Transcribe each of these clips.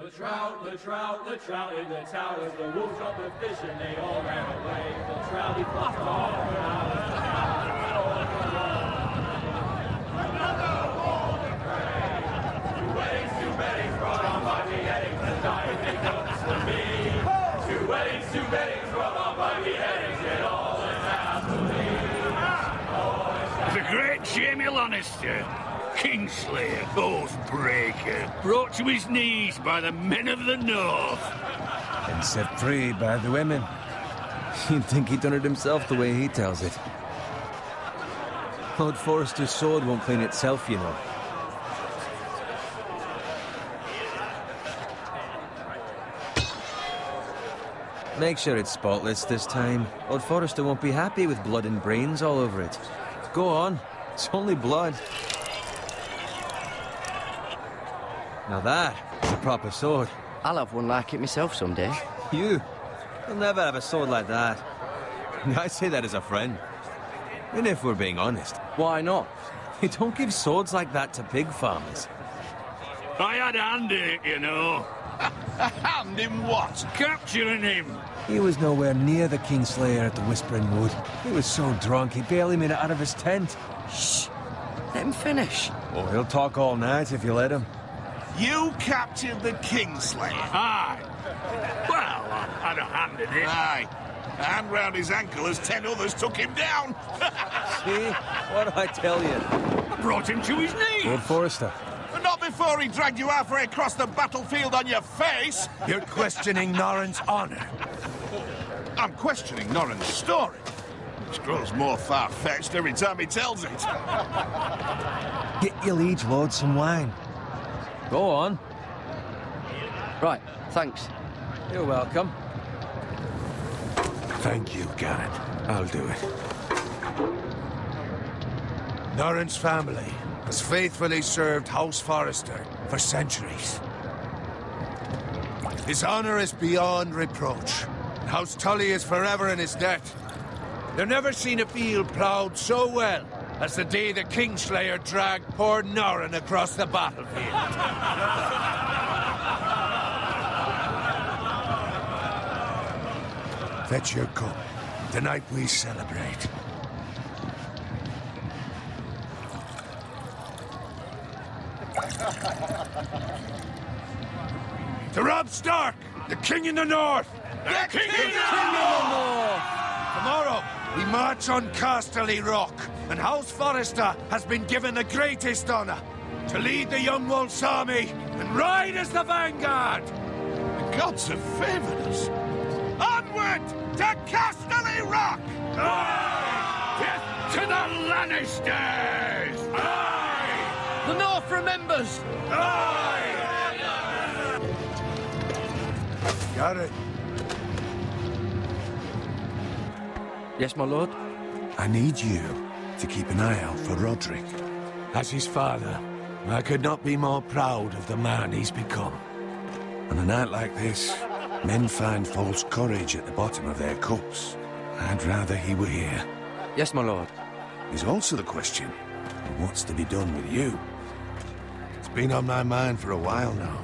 The trout in the towers, the wolves got the fish and they all ran away. The trout he flopped off Two weddings brought on by beheadings, and dying hiccups for me. Two weddings brought on by beheadings, and all is happily. The great Jamie Lannister, Kingslayer, Oathbreaker, brought to his knees by the men of the North. And set free by the women. You'd think he'd done it himself the way he tells it. Lord Forrester's sword won't clean itself, you know. Make sure it's spotless this time. Lord Forrester won't be happy with blood and brains all over it. Go on. It's only blood. Now that is a proper sword. I'll have one like it myself someday. You? You'll never have a sword like that. I say that as a friend. And if we're being honest. Why not? You don't give swords like that to pig farmers. I had a hand in it, you know. A hand in what? Capturing him. He was nowhere near the Kingslayer at the Whispering Wood. He was so drunk he barely made it out of his tent. Shh! Let him finish. Oh, he'll talk all night if you let him. You captured the Kingslayer? Aye. Well, I had a hand in it. Aye. A hand round his ankle as 10 others took him down. See? What did I tell you? I brought him to his knees. Lord Forrester. But not before he dragged you halfway across the battlefield on your face. You're questioning Norrin's honor. I'm questioning Norrin's story, which grows more far-fetched every time he tells it. Get your liege lord some wine. Go on. Right, thanks. You're welcome. Thank you, Garrett. I'll do it. Norrin's family has faithfully served House Forrester for centuries. His honor is beyond reproach. House Tully is forever in his debt. They've never seen a field ploughed so well as the day the Kingslayer dragged poor Norrin across the battlefield. Fetch your cup. Tonight we celebrate. To Robb Stark, the King in the North! The King in the North! Tomorrow, we march on Casterly Rock, and House Forrester has been given the greatest honor to lead the Young Wolf's army and ride as the vanguard! The gods have favored us. Onward to Casterly Rock! Death to the Lannisters! Aye! The North remembers! Aye! Got it. Yes, my lord? I need you to keep an eye out for Roderick. As his father, I could not be more proud of the man he's become. On a night like this, men find false courage at the bottom of their cups. I'd rather he were here. Yes, my lord. There's also the question of what's to be done with you. It's been on my mind for a while now.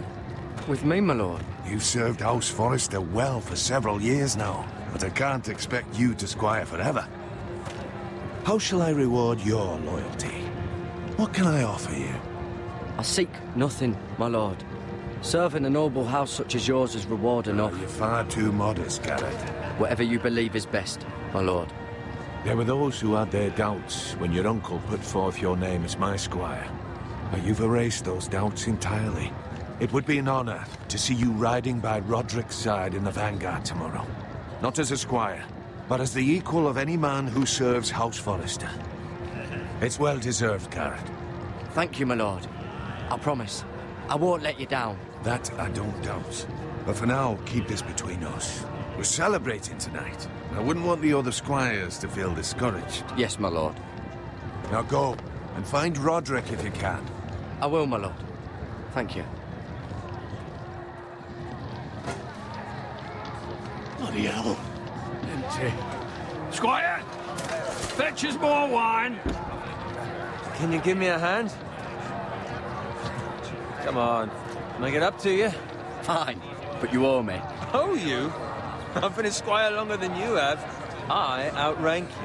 With me, my lord? You've served House Forrester well for several years now, but I can't expect you to squire forever. How shall I reward your loyalty? What can I offer you? I seek nothing, my lord. Serving a noble house such as yours is reward enough. You're far too modest, Garrett. Whatever you believe is best, my lord. There were those who had their doubts when your uncle put forth your name as my squire. But you've erased those doubts entirely. It would be an honor to see you riding by Roderick's side in the vanguard tomorrow. Not as a squire, but as the equal of any man who serves House Forrester. It's well deserved, Garrett. Thank you, my lord. I promise. I won't let you down. That I don't doubt. But for now, keep this between us. We're celebrating tonight. I wouldn't want the other squires to feel discouraged. Yes, my lord. Now go, and find Roderick if you can. I will, my lord. Thank you. Bloody hell. Empty. Squire! Fetch us more wine. Can you give me a hand? Come on. Can I get up to you? Fine, but you owe me. Oh, you? I've been a squire longer than you have. I outrank you.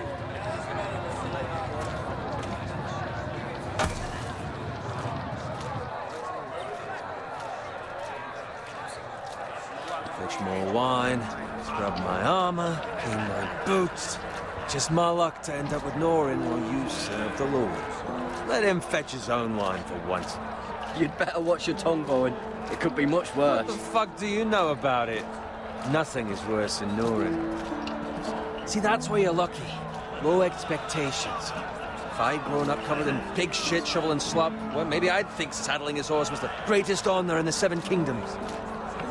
Fetch more wine, scrub my armor, clean my boots. Just my luck to end up with Norin while you serve the Lord. Let him fetch his own wine for once. You'd better watch your tongue, Bowen. It could be much What worse. the fuck do you know about it? Nothing is worse than Norin. See, that's where you're lucky. Low expectations. If I'd grown up covered in pig shit, shovel and slop, well, maybe I'd think saddling his horse was the greatest honor in the Seven Kingdoms.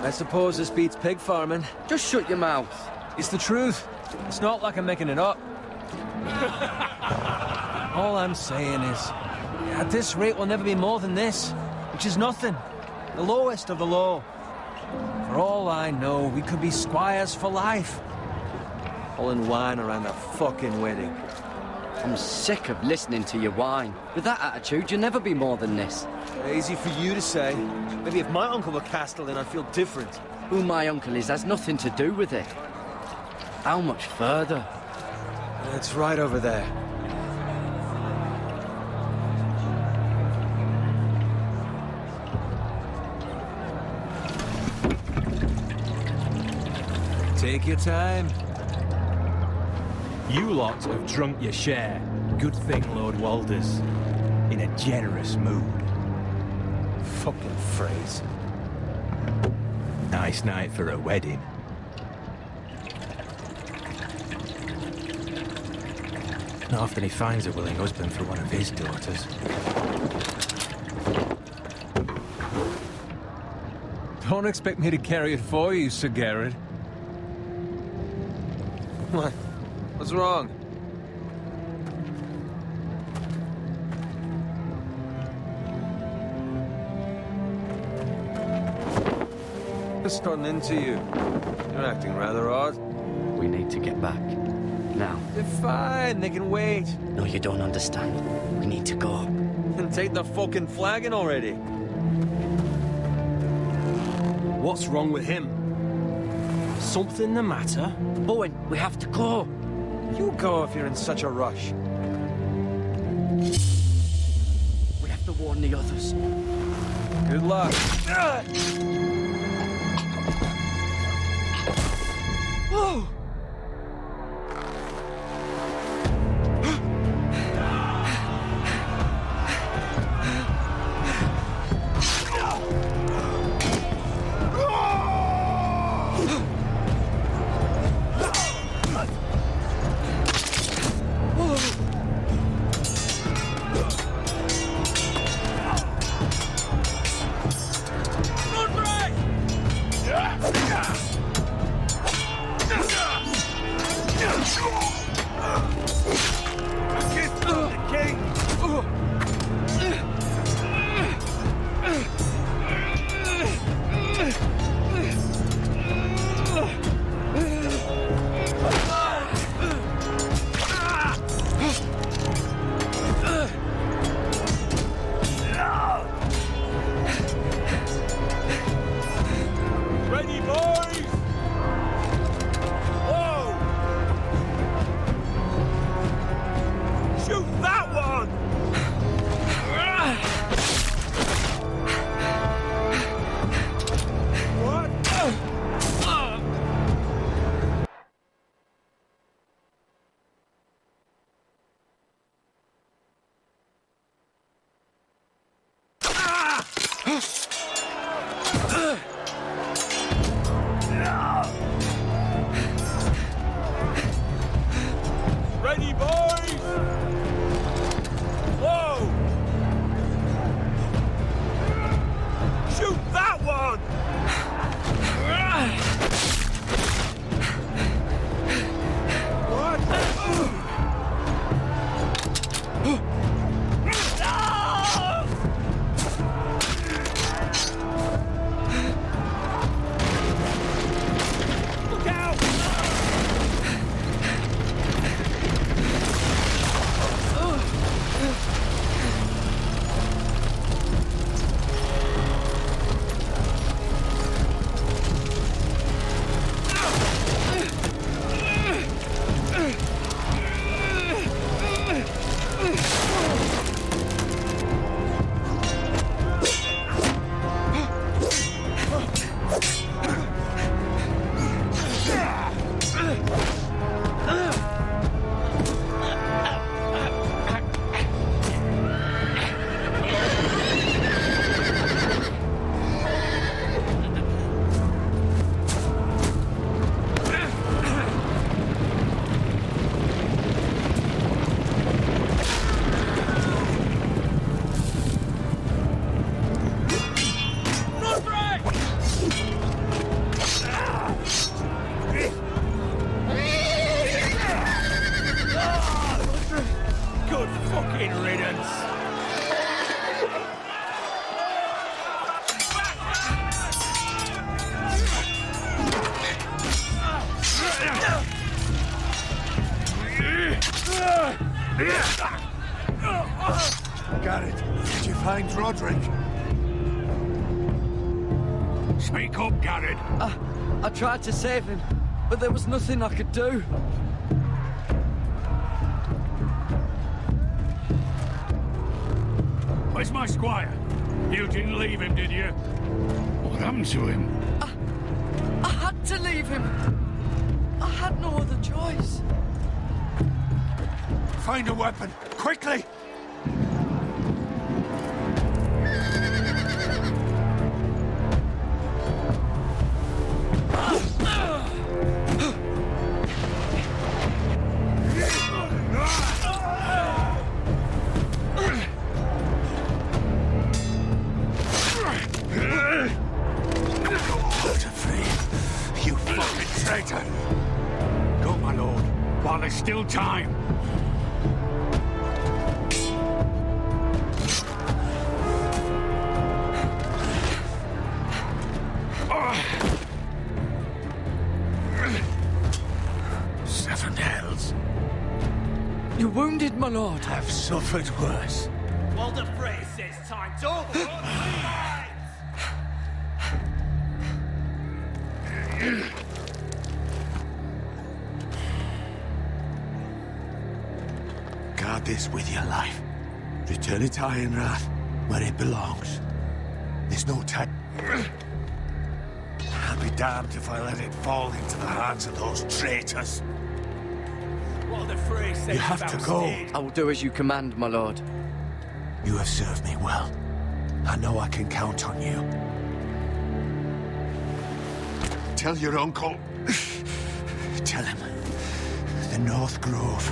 I suppose this beats pig farming. Just shut your mouth. It's the truth. It's not like I'm making it up. All I'm saying is, at this rate, we'll never be more than this, which is nothing. The lowest of the low. For all I know, we could be squires for life. Pulling wine around a fucking wedding. I'm sick of listening to your whine. With that attitude, you'll never be more than this. Easy for you to say. Maybe if my uncle were Castellan, I'd feel different. Who my uncle is has nothing to do with it. How much further? It's right over there. Take your time. You lot have drunk your share. Good thing Lord Walder's in a generous mood. Fucking phrase. Nice night for a wedding. Not often he finds a willing husband for one of his daughters. Don't expect me to carry it for you, Sir Garrett. What? What's wrong? What's gotten into you? You're acting rather odd. We need to get back. Now. They're fine, they can wait. No, you don't understand. We need to go. And take the fucking flagon already. What's wrong with him? Something the matter? Bowen, we have to go. You go if you're in such a rush. We have to warn the others. Good luck. Whoa! Ready, boys? Good fucking riddance. Garrett, did you find Roderick? Speak up, Garrett. I tried to save him, but there was nothing I could do. Where's my squire? You didn't leave him, did you? What happened to him? I had to leave him. I had no other choice. Find a weapon, quickly! You fucking traitor! Go, my lord, while there's still time. Seven hells. You're wounded, my lord. Have suffered worse. Walder Frey says time's over. Guard this with your life. Return it to Ironrath, where it belongs. There's no time. I'll be damned if I let it fall into the hands of those traitors. Walder Frey says You have to go. I will do as you command, my lord. You have served me well. I know I can count on you. Tell your uncle. Tell him. The North Grove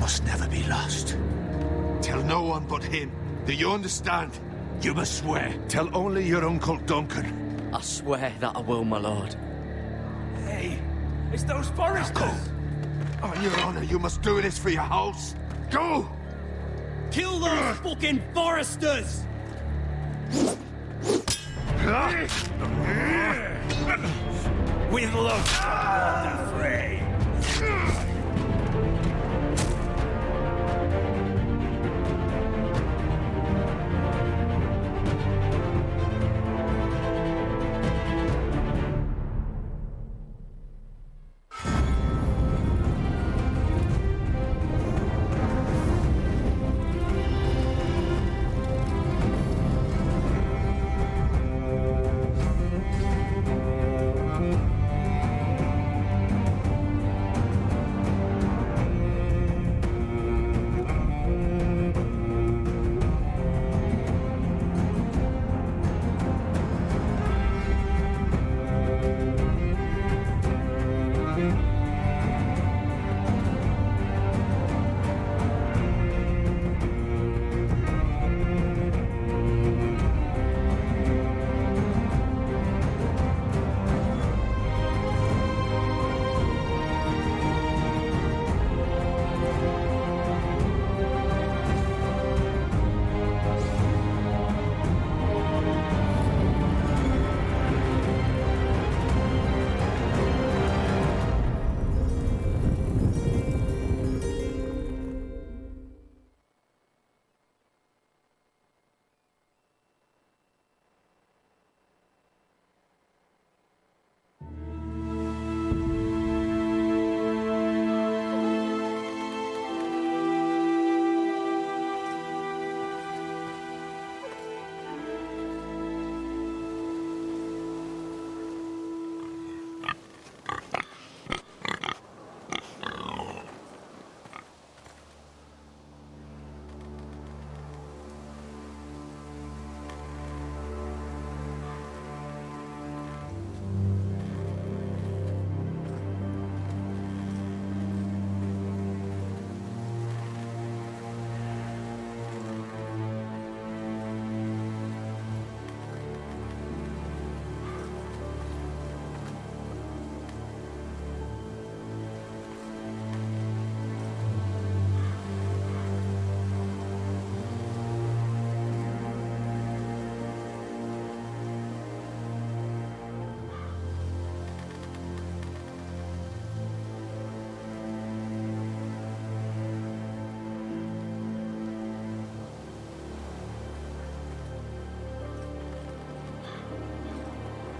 must never be lost. Tell no one but him. Do you understand? You must swear. Tell only your Uncle Duncan. I swear that I will, my lord. Hey, it's those foresters. Go. On your honor, you must do this for your house. Go! Kill those fucking foresters! With love, Walder Frey.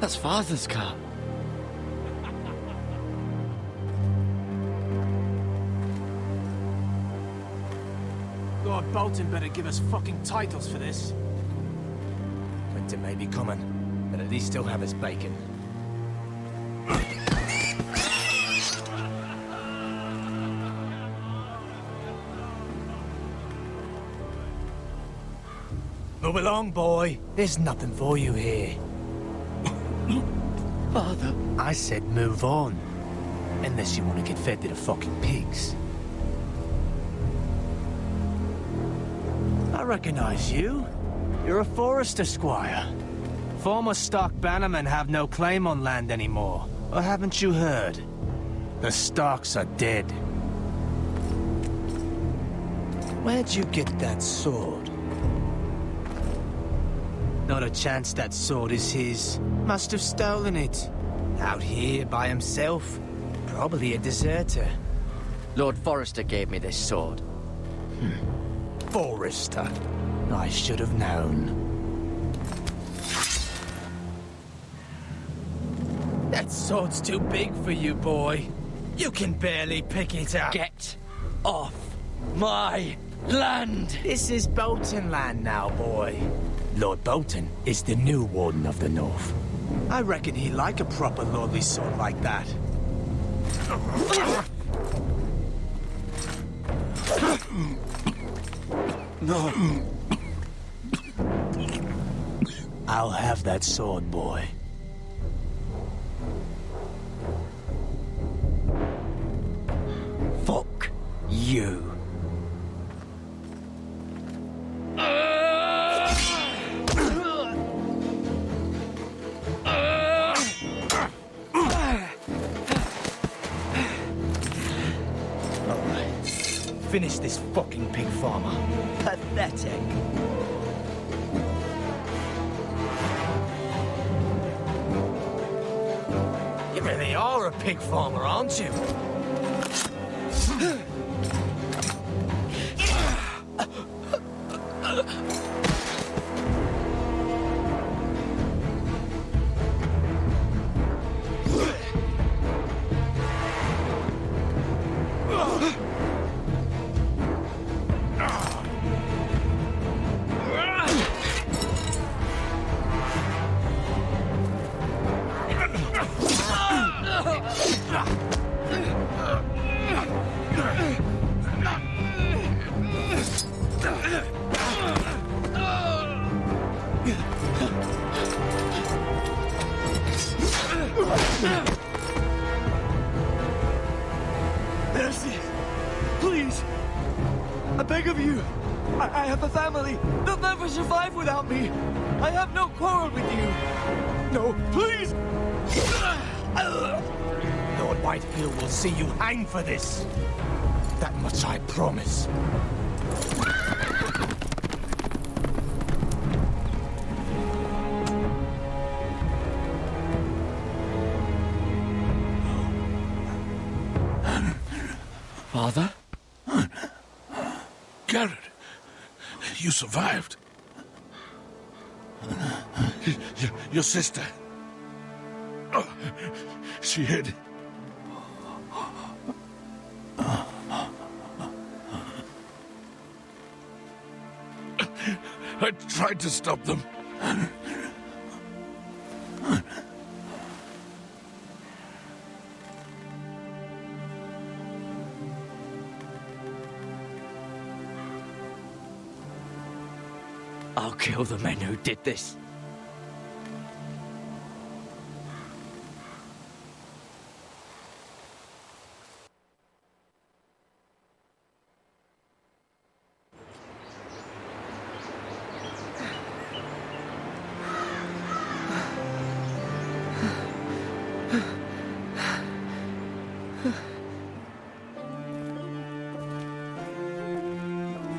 That's Father's car. Lord Bolton better give us fucking titles for this. Winter may be coming, but at least he'll have his bacon. Move along, boy. There's nothing for you here. Father. I said move on. Unless you want to get fed to the fucking pigs. I recognize you. You're a Forester squire. Former Stark bannermen have no claim on land anymore. Or haven't you heard? The Starks are dead. Where'd you get that sword? Not a chance that sword is his. Must have stolen it. Out here by himself. Probably a deserter. Lord Forrester gave me this sword. Forester. I should have known. That sword's too big for you, boy. You can barely pick it up. Get off my land! This is Bolton land now, boy. Lord Bolton is the new Warden of the North. I reckon he'd like a proper lordly sword like that. No. I'll have that sword, boy. Fuck you. Finish this fucking pig farmer. Pathetic. You really are a pig farmer, aren't you? Mercy! Please! I beg of you! I have a family! They'll never survive without me! I have no quarrel with you! No, please! Lord Whitefield will see you hang for this. That much I promise. Father? Garrett, you survived. Your sister. Oh, she hid. I tried to stop them. I'll kill the men who did this.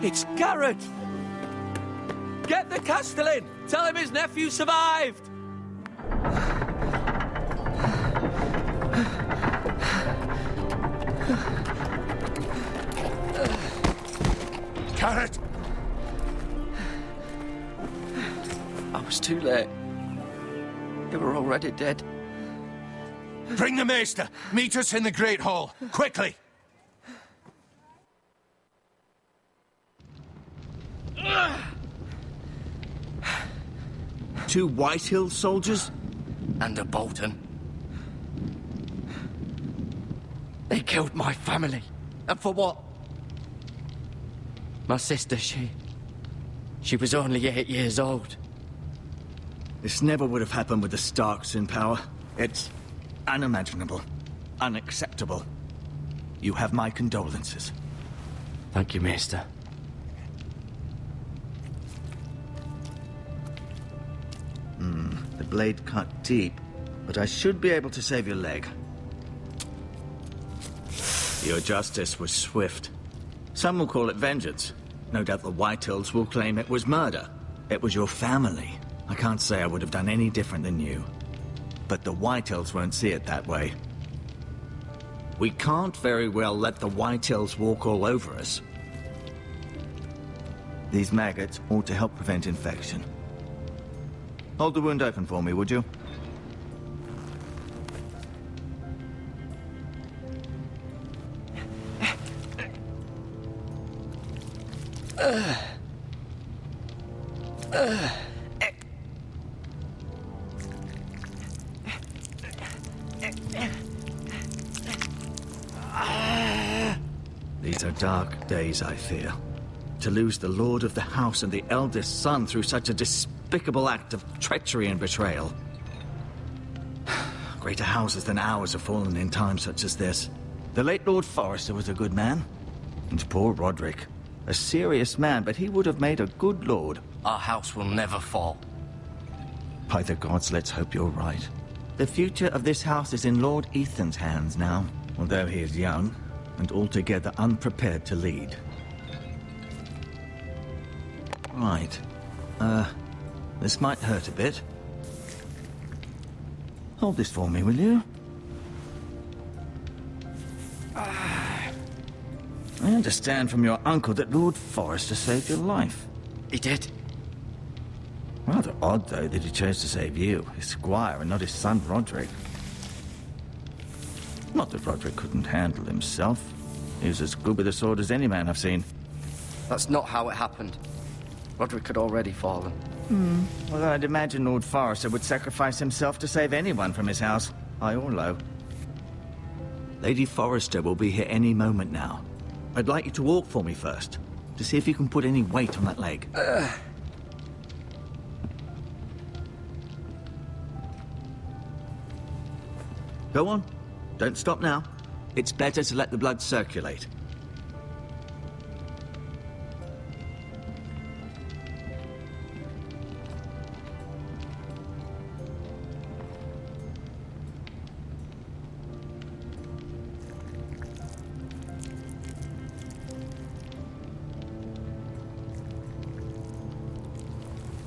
It's Garrett! Get the Castellan! Tell him his nephew survived! Garrett! I was too late. They were already dead. Bring the maester! Meet us in the Great Hall, quickly! Two Whitehill soldiers? And a Bolton. They killed my family. And for what? My sister, she was only 8 years old. This never would have happened with the Starks in power. It's unimaginable. Unacceptable. You have my condolences. Thank you, Maester. The blade cut deep, but I should be able to save your leg. Your justice was swift. Some will call it vengeance. No doubt the Whitehills will claim it was murder. It was your family. I can't say I would have done any different than you. But the Whitehills won't see it that way. We can't very well let the Whitehills walk all over us. These maggots ought to help prevent infection. Hold the wound open for me, would you? These are dark days, I fear. To lose the lord of the house and the eldest son through such a despicable act of treachery and betrayal. Greater houses than ours have fallen in times such as this. The late Lord Forrester was a good man. And poor Roderick. A serious man, but he would have made a good lord. Our house will never fall. By the gods, let's hope you're right. The future of this house is in Lord Ethan's hands now, although he is young and altogether unprepared to lead. Right. This might hurt a bit. Hold this for me, will you? I understand from your uncle that Lord Forrester saved your life. He did. Rather odd, though, that he chose to save you, his squire, and not his son, Roderick. Not that Roderick couldn't handle himself. He was as good with a sword as any man I've seen. That's not how it happened. Roderick had already fallen. Well, I'd imagine Lord Forrester would sacrifice himself to save anyone from his house, high or low. Lady Forrester will be here any moment now. I'd like you to walk for me first, to see if you can put any weight on that leg. Go on. Don't stop now. It's better to let the blood circulate.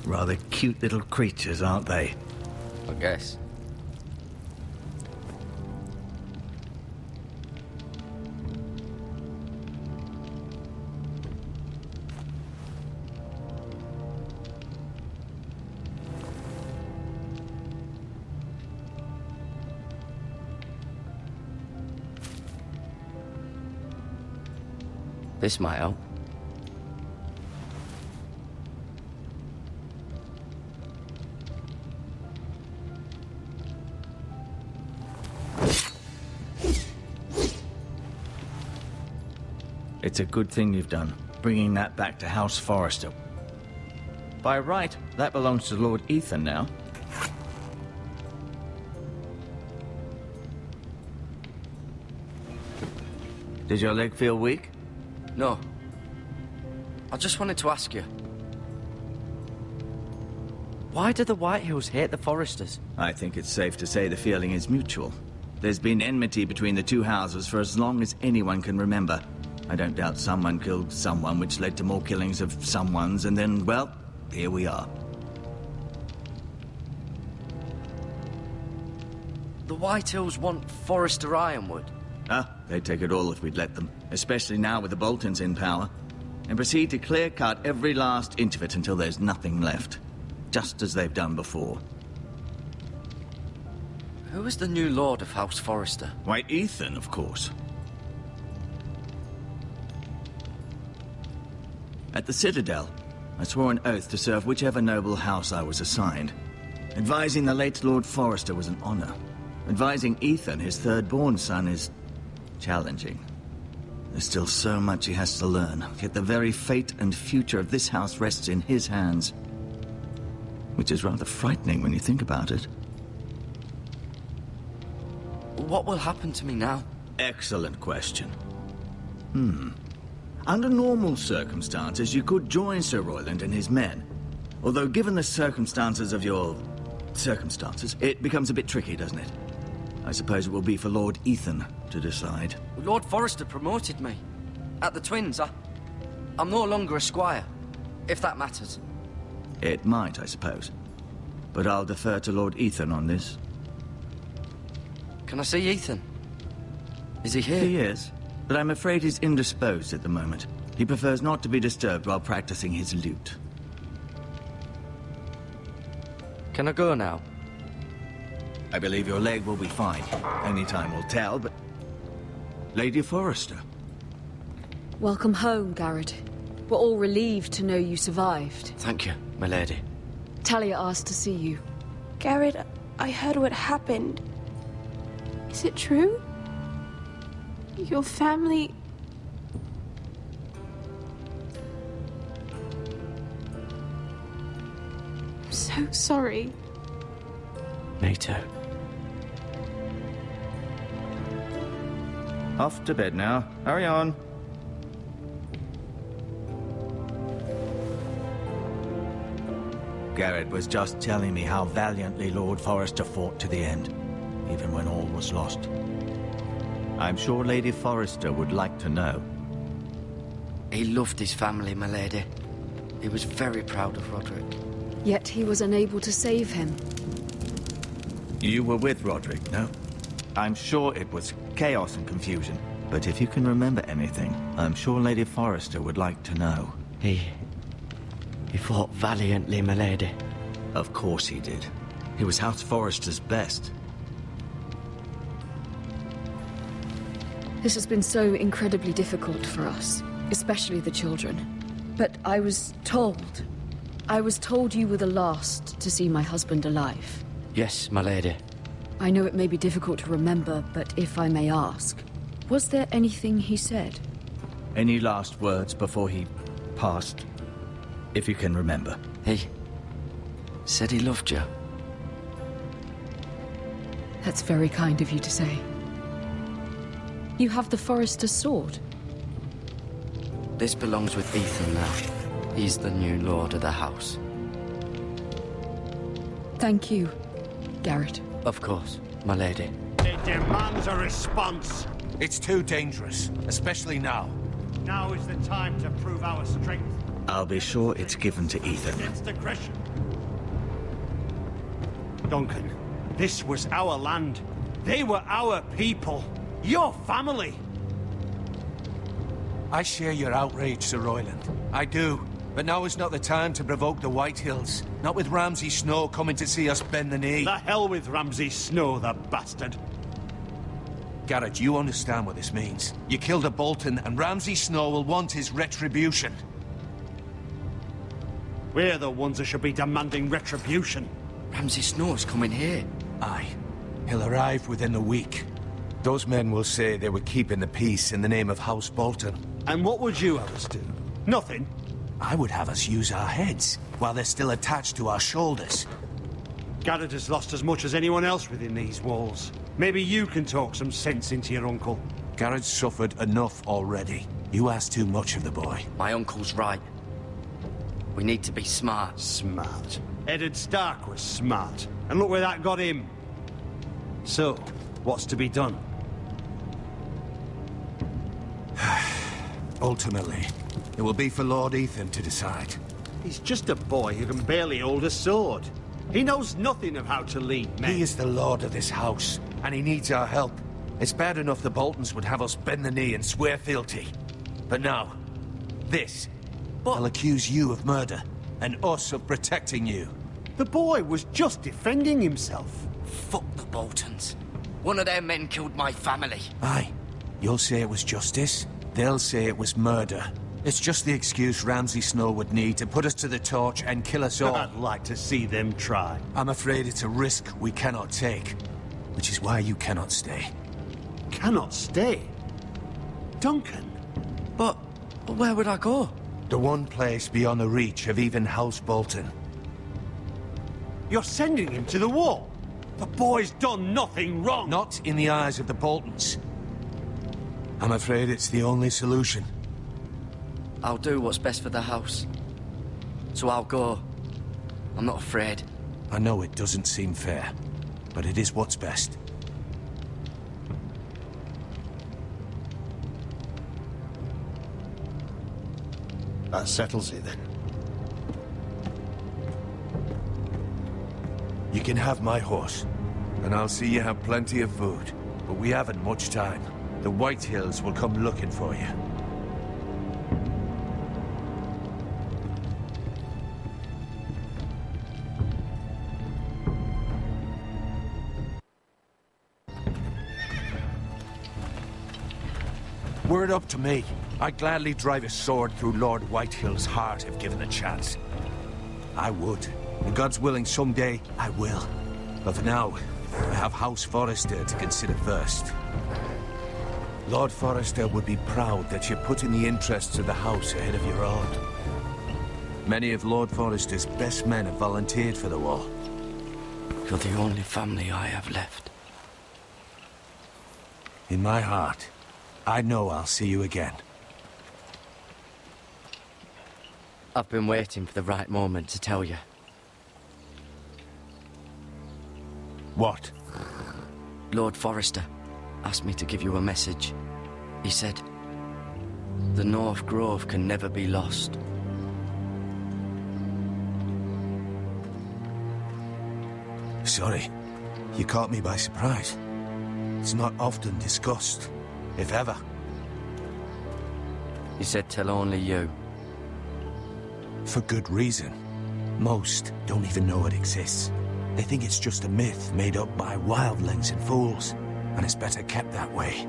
Rather cute little creatures, aren't they? I guess. This might help. It's a good thing you've done, bringing that back to House Forrester. By right, that belongs to Lord Ethan now. Did your leg feel weak? No. I just wanted to ask you. Why do the Whitehills hate the Forresters? I think it's safe to say the feeling is mutual. There's been enmity between the two houses for as long as anyone can remember. I don't doubt someone killed someone, which led to more killings of someones, and then, well, here we are. The Whitehills want Forrester Ironwood. They'd take it all if we'd let them, especially now with the Boltons in power, and proceed to clear-cut every last inch of it until there's nothing left, just as they've done before. Who is the new lord of House Forrester? Why, Ethan, of course. At the Citadel, I swore an oath to serve whichever noble house I was assigned. Advising the late Lord Forrester was an honor. Advising Ethan, his third-born son, is challenging. There's still so much he has to learn, yet the very fate and future of this house rests in his hands. Which is rather frightening when you think about it. What will happen to me now? Excellent question. Under normal circumstances, you could join Sir Royland and his men. Although given the circumstances of your... circumstances, it becomes a bit tricky, doesn't it? I suppose it will be for Lord Ethan to decide. Lord Forrester promoted me. At the Twins, I'm no longer a squire, if that matters. It might, I suppose. But I'll defer to Lord Ethan on this. Can I see Ethan? Is he here? He is, but I'm afraid he's indisposed at the moment. He prefers not to be disturbed while practicing his lute. Can I go now? I believe your leg will be fine. Only time will tell, but... Lady Forrester. Welcome home, Garrett. We're all relieved to know you survived. Thank you, my lady. Talia asked to see you. Garrett, I heard what happened. Is it true? Your family... I'm so sorry. Me too. Off to bed now. Hurry on. Garrett was just telling me how valiantly Lord Forrester fought to the end, even when all was lost. I'm sure Lady Forrester would like to know. He loved his family, my lady. He was very proud of Roderick. Yet he was unable to save him. You were with Roderick, no? I'm sure it was chaos and confusion. But if you can remember anything, I'm sure Lady Forrester would like to know. He fought valiantly, my lady. Of course he did. He was House Forrester's best. This has been so incredibly difficult for us, especially the children. But I was told you were the last to see my husband alive. Yes, my lady. I know it may be difficult to remember, but if I may ask, was there anything he said? Any last words before he passed? If you can remember. He said he loved you. That's very kind of you to say. You have the Forrester's sword. This belongs with Ethan now. He's the new lord of the house. Thank you, Garrett. Of course, my lady. It demands a response. It's too dangerous, especially now. Now is the time to prove our strength. I'll be sure it's given to Ethan. Against aggression. Duncan, this was our land. They were our people. Your family. I share your outrage, Sir Royland. I do. But now is not the time to provoke the Whitehills. Not with Ramsay Snow coming to see us bend the knee. The hell with Ramsay Snow, the bastard. Garrett, you understand what this means. You killed a Bolton, and Ramsay Snow will want his retribution. We're the ones that should be demanding retribution. Ramsay Snow's coming here. Aye. He'll arrive within a week. Those men will say they were keeping the peace in the name of House Bolton. And what would you have us do? Nothing. I would have us use our heads, while they're still attached to our shoulders. Garrett has lost as much as anyone else within these walls. Maybe you can talk some sense into your uncle. Garrett's suffered enough already. You ask too much of the boy. My uncle's right. We need to be smart. Smart. Eddard Stark was smart. And look where that got him. So, what's to be done? Ultimately, it will be for Lord Ethan to decide. He's just a boy who can barely hold a sword. He knows nothing of how to lead men. He is the lord of this house, and he needs our help. It's bad enough the Boltons would have us bend the knee and swear fealty. But now, this. They'll accuse you of murder, and us of protecting you. The boy was just defending himself. Fuck the Boltons. One of their men killed my family. Aye. You'll say it was justice. They'll say it was murder. It's just the excuse Ramsay Snow would need to put us to the torch and kill us all. I'd like to see them try. I'm afraid it's a risk we cannot take. Which is why you cannot stay. Cannot stay? Duncan? But where would I go? The one place beyond the reach of even House Bolton. You're sending him to the wall? The boy's done nothing wrong! Not in the eyes of the Boltons. I'm afraid it's the only solution. I'll do what's best for the house. So I'll go. I'm not afraid. I know it doesn't seem fair, but it is what's best. That settles it then. You can have my horse, and I'll see you have plenty of food. But we haven't much time. The White Hills will come looking for you. Were it up to me, I'd gladly drive a sword through Lord Whitehill's heart if given a chance. I would. And God's willing, someday I will. But for now, I have House Forrester to consider first. Lord Forrester would be proud that you're putting the interests of the house ahead of your own. Many of Lord Forrester's best men have volunteered for the war. You're the only family I have left. In my heart, I know I'll see you again. I've been waiting for the right moment to tell you. What? Lord Forrester asked me to give you a message. He said, the North Grove can never be lost. Sorry. You caught me by surprise. It's not often discussed, if ever. He said tell only you. For good reason. Most don't even know it exists. They think it's just a myth made up by wildlings and fools, and it's better kept that way.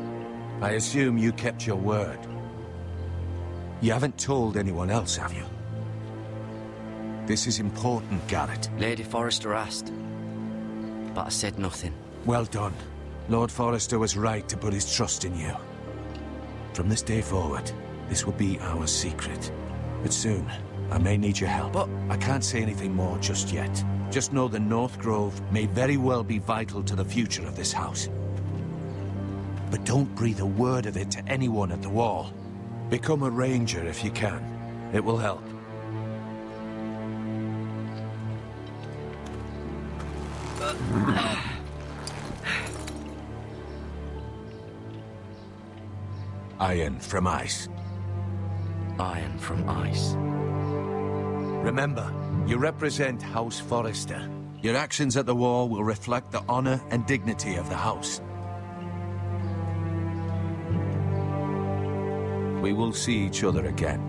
I assume you kept your word. You haven't told anyone else, have you? This is important, Garrett. Lady Forrester asked, but I said nothing. Well done. Lord Forrester was right to put his trust in you. From this day forward, this will be our secret. But soon, I may need your help. But I can't say anything more just yet. Just know the North Grove may very well be vital to the future of this house. But don't breathe a word of it to anyone at the wall. Become a ranger if you can. It will help. Iron from ice. Iron from ice. Remember, you represent House Forrester. Your actions at the wall will reflect the honor and dignity of the house. We will see each other again.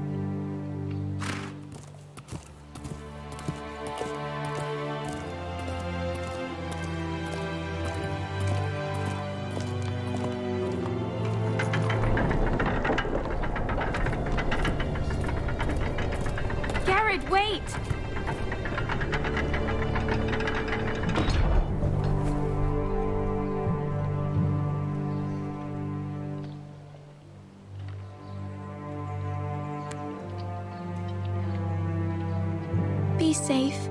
Garrett, wait! Be safe.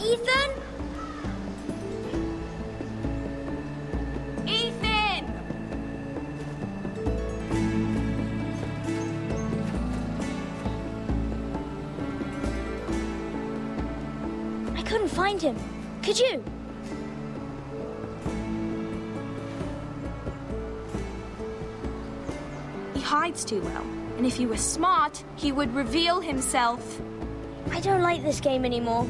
Ethan? Ethan! I couldn't find him. Could you? hides too well. And if he were smart, he would reveal himself. I don't like this game anymore.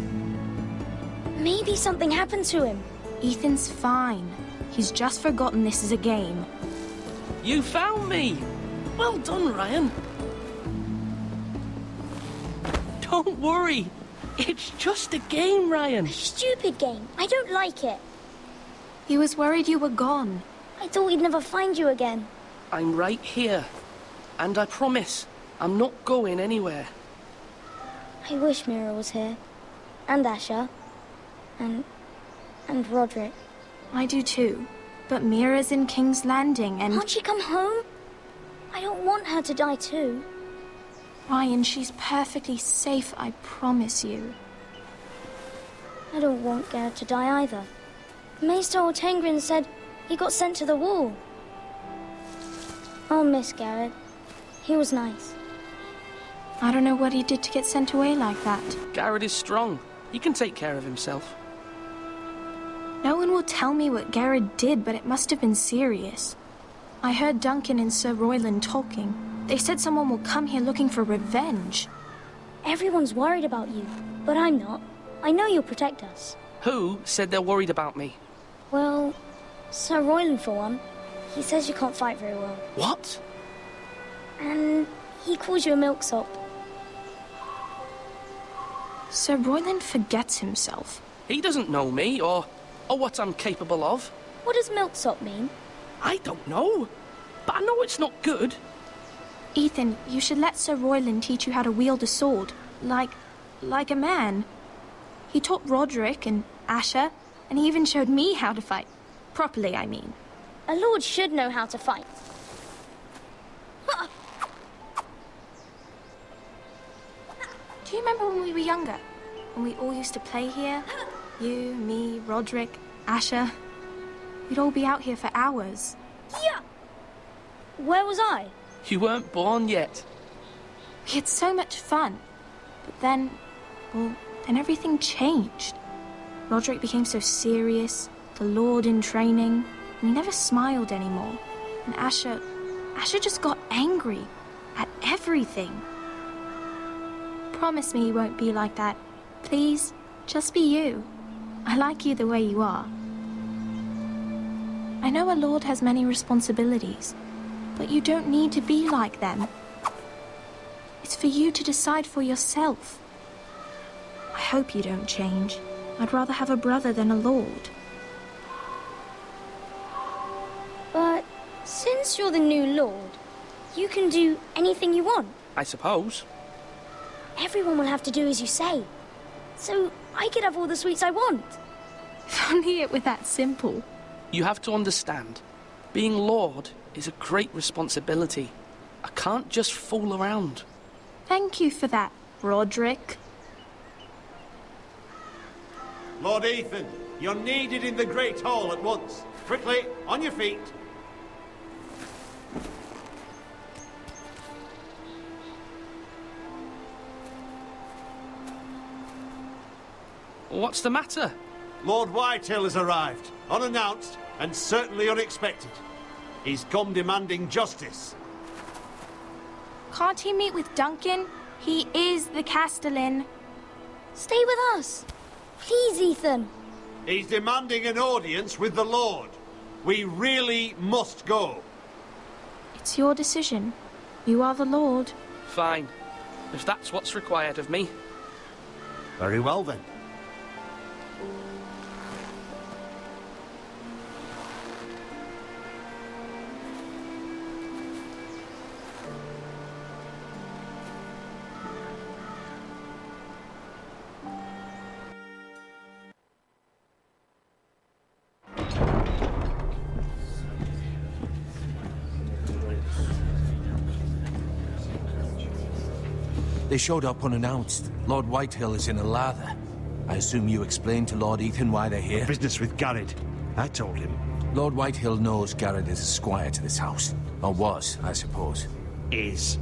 Maybe something happened to him. Ethan's fine. He's just forgotten this is a game. You found me! Well done, Ryan. Don't worry. It's just a game, Ryan. A stupid game. I don't like it. He was worried you were gone. I thought we'd never find you again. I'm right here. And I promise, I'm not going anywhere. I wish Mira was here. And Asher. And Roderick. I do too. But Mira's in King's Landing and... Can't she come home? I don't want her to die too. Ryan, she's perfectly safe, I promise you. I don't want Garrett to die either. Maester Ortengrin said he got sent to the wall. I'll miss Garrett. He was nice. I don't know what he did to get sent away like that. Garrett is strong. He can take care of himself. No one will tell me what Garrett did, but it must have been serious. I heard Duncan and Sir Royland talking. They said someone will come here looking for revenge. Everyone's worried about you, but I'm not. I know you'll protect us. Who said they're worried about me? Well, Sir Royland for one. He says you can't fight very well. What? And he calls you a milksop. Sir Royland forgets himself. He doesn't know me, or what I'm capable of. What does milksop mean? I don't know, but I know it's not good. Ethan, you should let Sir Royland teach you how to wield a sword. Like a man. He taught Roderick and Asher, and he even showed me how to fight. Properly, I mean. A lord should know how to fight. Do you remember when we were younger? When we all used to play here? You, me, Roderick, Asher. We'd all be out here for hours. Yeah! Where was I? You weren't born yet. We had so much fun. But then, then everything changed. Roderick became so serious, the Lord in training, and he never smiled anymore. And Asher just got angry at everything. Promise me you won't be like that. Please, just be you. I like you the way you are. I know a lord has many responsibilities, but you don't need to be like them. It's for you to decide for yourself. I hope you don't change. I'd rather have a brother than a lord. But since you're the new lord, you can do anything you want. I suppose. Everyone will have to do as you say. So I could have all the sweets I want. If only it were that simple. You have to understand, being Lord is a great responsibility. I can't just fool around. Thank you for that, Roderick. Lord Ethan, you're needed in the Great Hall at once. Quickly, on your feet. What's the matter? Lord Whitehill has arrived, unannounced and certainly unexpected. He's come demanding justice. Can't he meet with Duncan? He is the Castellan. Stay with us. Please, Ethan. He's demanding an audience with the Lord. We really must go. It's your decision. You are the Lord. Fine. If that's what's required of me. Very well, then. They showed up unannounced. Lord Whitehill is in a lather. I assume you explained to Lord Ethan why they're here? Business with Garrett. I told him. Lord Whitehill knows Garrett is a squire to this house. Or was, I suppose.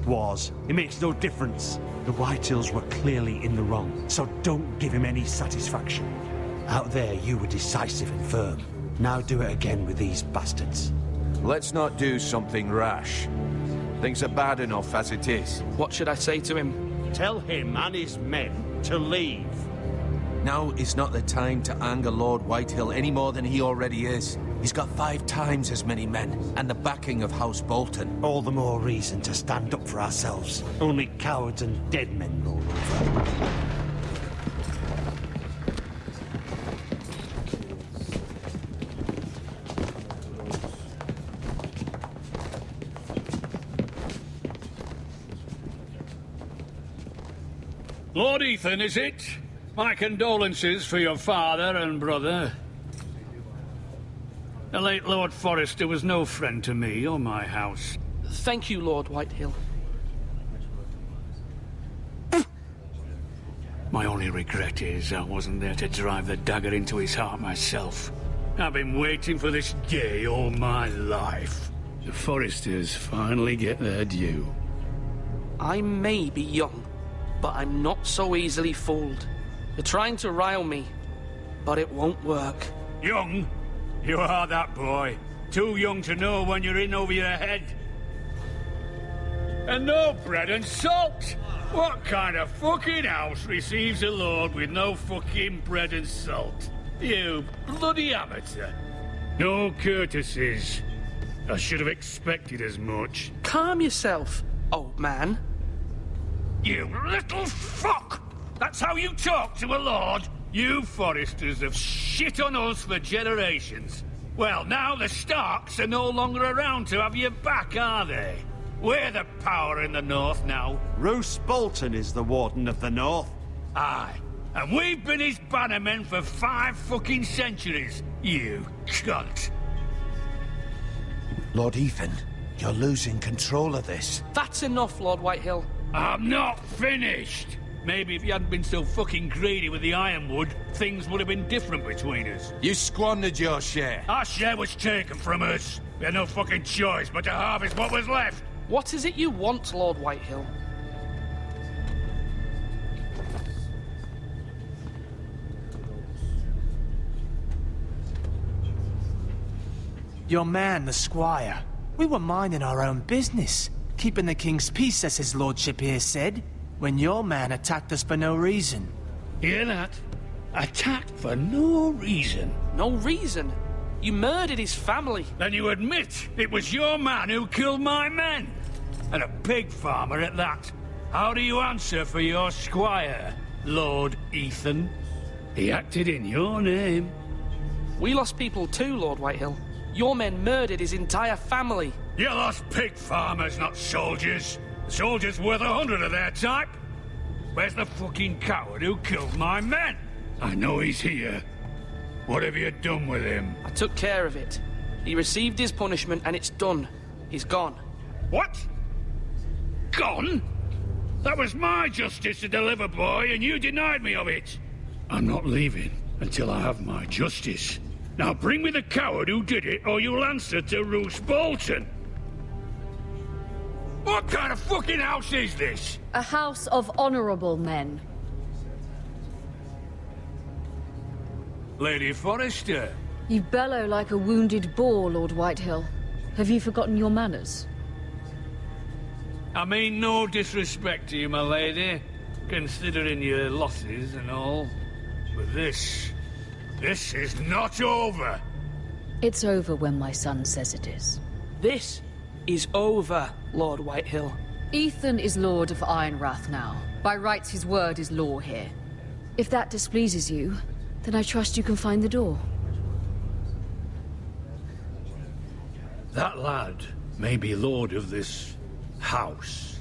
Was. It makes no difference. The Whitehills were clearly in the wrong, so don't give him any satisfaction. Out there, you were decisive and firm. Now do it again with these bastards. Let's not do something rash. Things are bad enough as it is. What should I say to him? Tell him and his men to leave. Now is not the time to anger Lord Whitehill any more than he already is. He's got 5 times as many men, and the backing of House Bolton. All the more reason to stand up for ourselves. Only cowards and dead men roll over. Lord Ethan, is it? My condolences for your father and brother. The late Lord Forrester was no friend to me or my house. Thank you, Lord Whitehill. My only regret is I wasn't there to drive the dagger into his heart myself. I've been waiting for this day all my life. The Forresters finally get their due. I may be young, but I'm not so easily fooled. You're trying to rile me, but it won't work. Young? You are that boy. Too young to know when you're in over your head. And no bread and salt! What kind of fucking house receives a lord with no fucking bread and salt? You bloody amateur. No courtesies. I should have expected as much. Calm yourself, old man. You little fuck! That's how you talk to a lord? You Forresters have shit on us for generations. Well, now the Starks are no longer around to have your back, are they? We're the power in the north now. Roose Bolton is the Warden of the North. Aye. And we've been his bannermen for 5 fucking centuries. You cunt. Lord Ethan, you're losing control of this. That's enough, Lord Whitehill. I'm not finished. Maybe if you hadn't been so fucking greedy with the ironwood, things would have been different between us. You squandered your share. Our share was taken from us. We had no fucking choice but to harvest what was left. What is it you want, Lord Whitehill? Your man, the squire. We were minding our own business, keeping the king's peace, as his lordship here said, when your man attacked us for no reason. Hear that? Attacked for no reason. No reason? You murdered his family. Then you admit it was your man who killed my men. And a pig farmer at that. How do you answer for your squire, Lord Ethan? He acted in your name. We lost people too, Lord Whitehill. Your men murdered his entire family. You lost pig farmers, not soldiers. The soldiers worth 100 of their type. Where's the fucking coward who killed my men? I know he's here. What have you done with him? I took care of it. He received his punishment and it's done. He's gone. What? Gone? That was my justice to deliver, boy, and you denied me of it. I'm not leaving until I have my justice. Now bring me the coward who did it, or you'll answer to Roose Bolton. What kind of fucking house is this? A house of honorable men. Lady Forrester. You bellow like a wounded boar, Lord Whitehill. Have you forgotten your manners? I mean no disrespect to you, my lady, considering your losses and all. But this is not over. It's over when my son says it is. This is over, Lord Whitehill. Ethan is Lord of Ironrath now. By rights, his word is law here. If that displeases you, then I trust you can find the door. That lad may be lord of this house,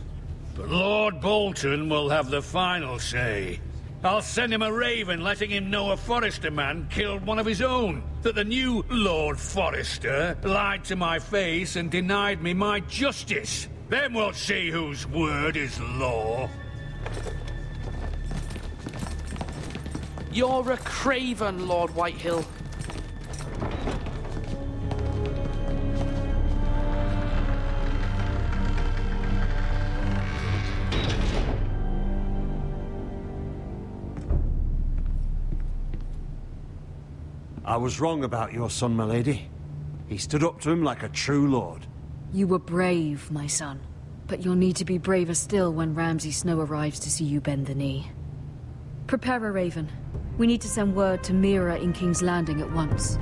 but Lord Bolton will have the final say. I'll send him a raven letting him know a Forrester man killed one of his own. That the new Lord Forrester lied to my face and denied me my justice. Then we'll see whose word is law. You're a craven, Lord Whitehill. I was wrong about your son, my lady. He stood up to him like a true lord. You were brave, my son. but you'll need to be braver still when Ramsay Snow arrives to see you bend the knee. Prepare a raven. We need to send word to Mira in King's Landing at once.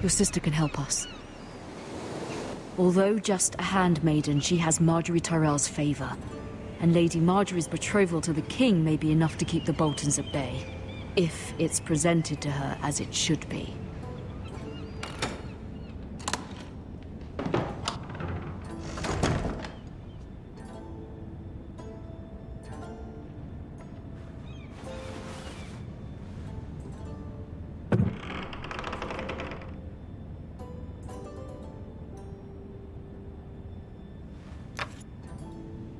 Your sister can help us. Although just a handmaiden, she has Marjorie Tyrell's favor. And Lady Marjorie's betrothal to the king may be enough to keep the Boltons at bay. If it's presented to her as it should be.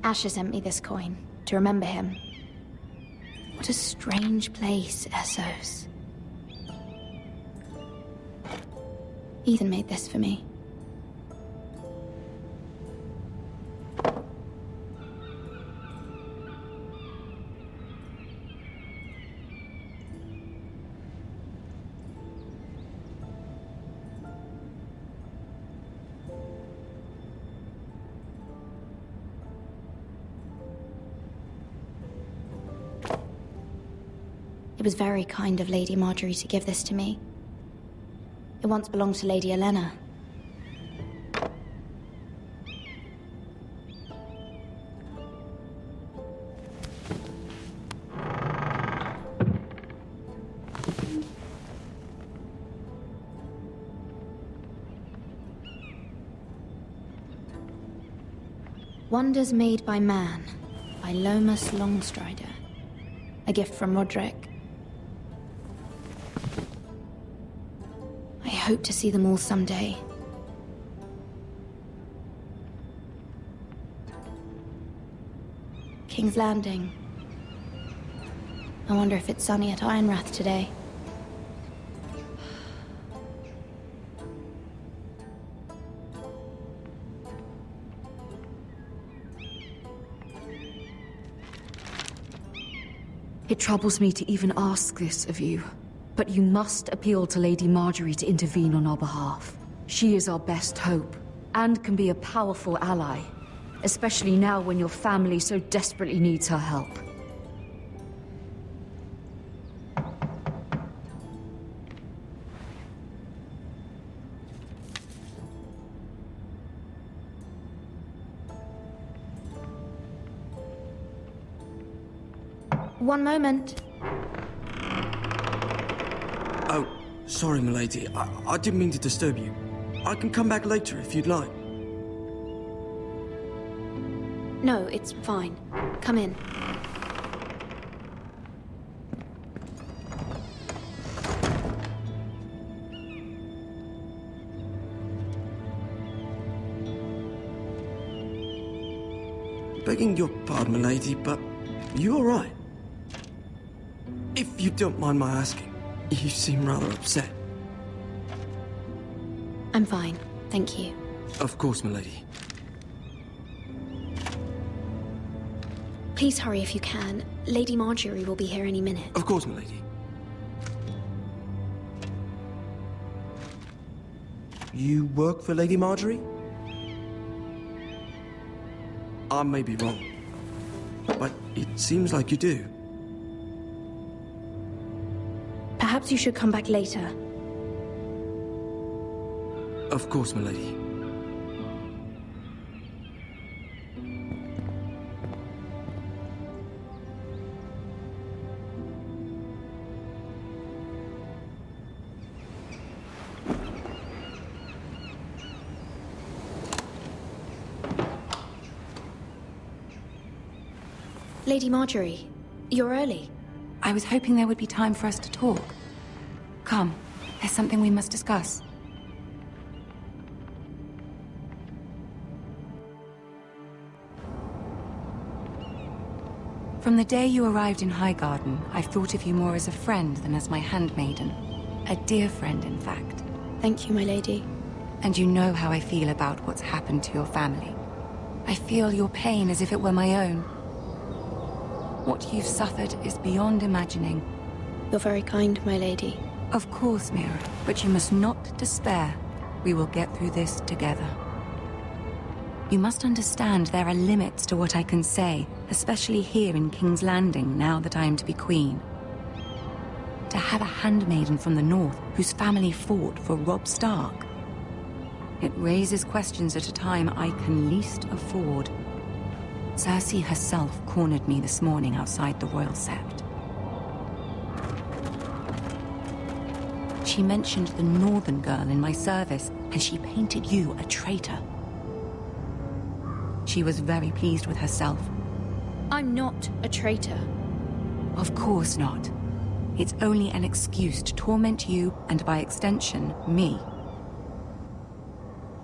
Asher sent me this coin to remember him. What a strange place, Essos. Ethan made this for me. It was very kind of Lady Marjorie to give this to me. It once belonged to Lady Elena. Wonders Made by Man, by Lomas Longstrider. A gift from Roderick. I hope to see them all someday. King's Landing. I wonder if it's sunny at Ironrath today. It troubles me to even ask this of you, but you must appeal to Lady Marjorie to intervene on our behalf. She is our best hope, and can be a powerful ally, especially now when your family so desperately needs her help. One moment. Oh, sorry, milady. I didn't mean to disturb you. I can come back later if you'd like. No, it's fine. Come in. Begging your pardon, milady, but you all right? If you don't mind my asking, you seem rather upset. I'm fine, thank you. Of course, milady. Please hurry if you can. Lady Marjorie will be here any minute. Of course, milady. You work for Lady Marjorie? I may be wrong, but it seems like you do. Perhaps you should come back later. Of course, milady. Lady Marjorie, you're early. I was hoping there would be time for us to talk. Come, there's something we must discuss. From the day you arrived in Highgarden, I've thought of you more as a friend than as my handmaiden. A dear friend, in fact. Thank you, my lady. And you know how I feel about what's happened to your family. I feel your pain as if it were my own. What you've suffered is beyond imagining. You're very kind, my lady. Of course, Mira, but you must not despair. We will get through this together. You must understand there are limits to what I can say, especially here in King's Landing, now that I am to be queen. To have a handmaiden from the north whose family fought for Robb Stark. It raises questions at a time I can least afford. Cersei herself cornered me this morning outside the Royal Sept. She mentioned the northern girl in my service, and she painted you a traitor. She was very pleased with herself. I'm not a traitor. Of course not. It's only an excuse to torment you, and by extension, me.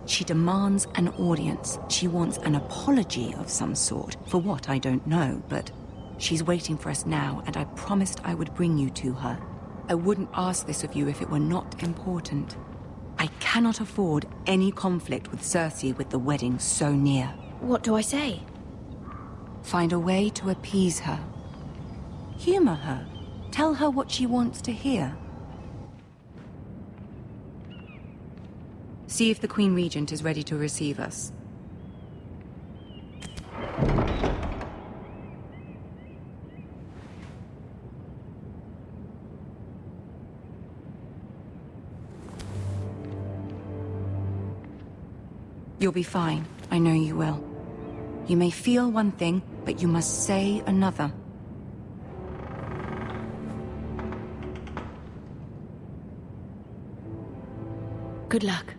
She demands an audience. She wants an apology of some sort. For what, I don't know, but she's waiting for us now, and I promised I would bring you to her. I wouldn't ask this of you if it were not important. I cannot afford any conflict with Cersei with the wedding so near. What do I say? Find a way to appease her. Humor her. Tell her what she wants to hear. See if the Queen Regent is ready to receive us. You'll be fine. I know you will. You may feel one thing, but you must say another. Good luck.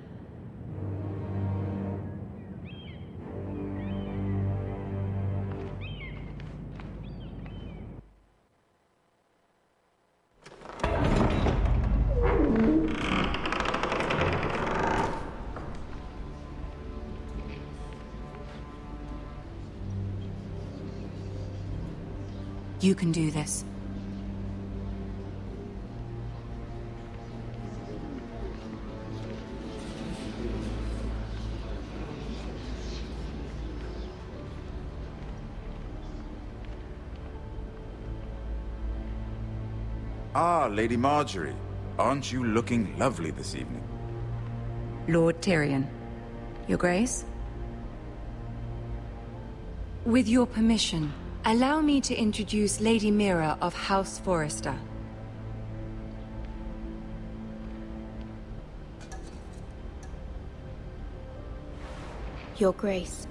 You can do this. Ah, Lady Marjorie. Aren't you looking lovely this evening? Lord Tyrion. Your Grace? With your permission, allow me to introduce Lady Mira of House Forrester. Your Grace.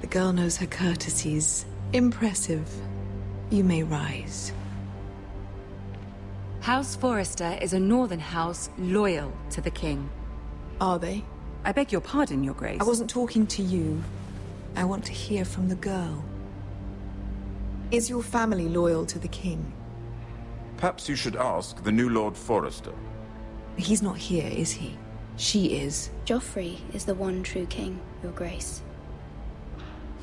The girl knows her courtesies. Impressive. You may rise. House Forrester is a northern house loyal to the king. Are they? I beg your pardon, Your Grace. I wasn't talking to you. I want to hear from the girl. Is your family loyal to the king? Perhaps you should ask the new Lord Forrester. He's not here, is he? She is. Joffrey is the one true king, Your Grace.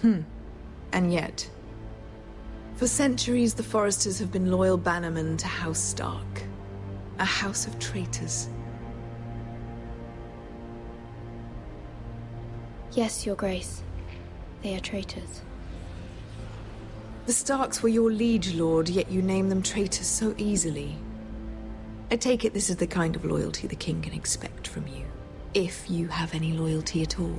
And yet, for centuries the Forresters have been loyal bannermen to House Stark. A house of traitors. Yes, Your Grace. They are traitors. The Starks were your liege lord, yet you name them traitors so easily. I take it this is the kind of loyalty the king can expect from you. If you have any loyalty at all.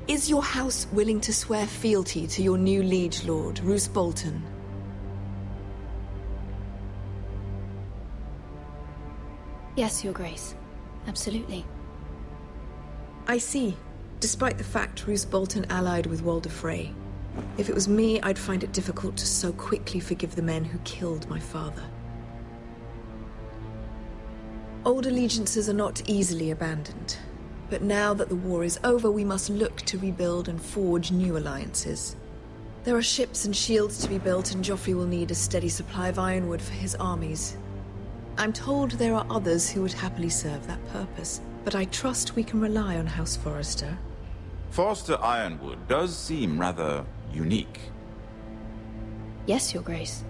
Is your house willing to swear fealty to your new liege lord, Roose Bolton? Yes, Your Grace. Absolutely. I see. Despite the fact Roose Bolton allied with Walder Frey. If it was me, I'd find it difficult to so quickly forgive the men who killed my father. Old allegiances are not easily abandoned. But now that the war is over, we must look to rebuild and forge new alliances. There are ships and shields to be built, and Joffrey will need a steady supply of ironwood for his armies. I'm told there are others who would happily serve that purpose, but I trust we can rely on House Forrester. Forrester Ironwood does seem rather unique. Yes, Your Grace.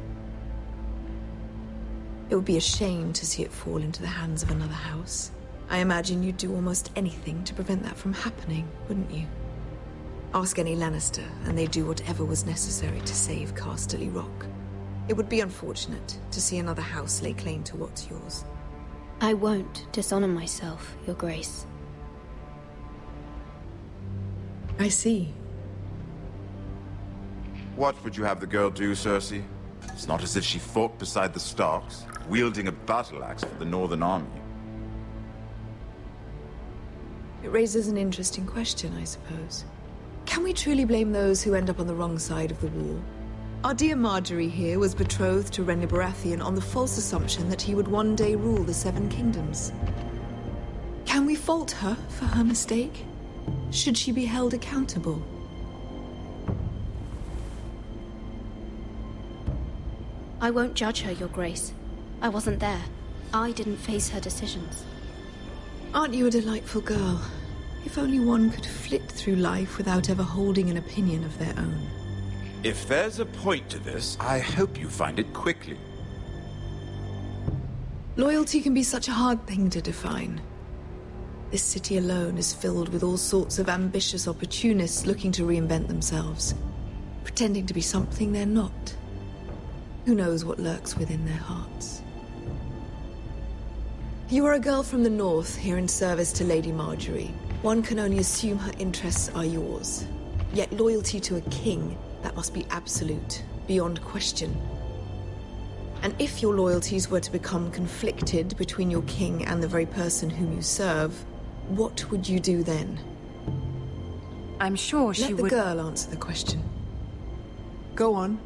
It would be a shame to see it fall into the hands of another house. I imagine you'd do almost anything to prevent that from happening, wouldn't you? Ask any Lannister, and they'd do whatever was necessary to save Casterly Rock. It would be unfortunate to see another house lay claim to what's yours. I won't dishonor myself, Your Grace. I see. What would you have the girl do, Cersei? It's not as if she fought beside the Starks, wielding a battle axe for the Northern Army. It raises an interesting question, I suppose. Can we truly blame those who end up on the wrong side of the war? Our dear Marjorie here was betrothed to Renly Baratheon on the false assumption that he would one day rule the Seven Kingdoms. Can we fault her for her mistake? Should she be held accountable? I won't judge her, Your Grace. I wasn't there. I didn't face her decisions. Aren't you a delightful girl? If only one could flit through life without ever holding an opinion of their own. If there's a point to this, I hope you find it quickly. Loyalty can be such a hard thing to define. This city alone is filled with all sorts of ambitious opportunists looking to reinvent themselves, pretending to be something they're not. Who knows what lurks within their hearts? You are a girl from the north, here in service to Lady Marjorie. One can only assume her interests are yours. Yet loyalty to a king, that must be absolute, beyond question. And if your loyalties were to become conflicted between your king and the very person whom you serve, what would you do then? I'm sure she would... Let the girl answer the question. Go on.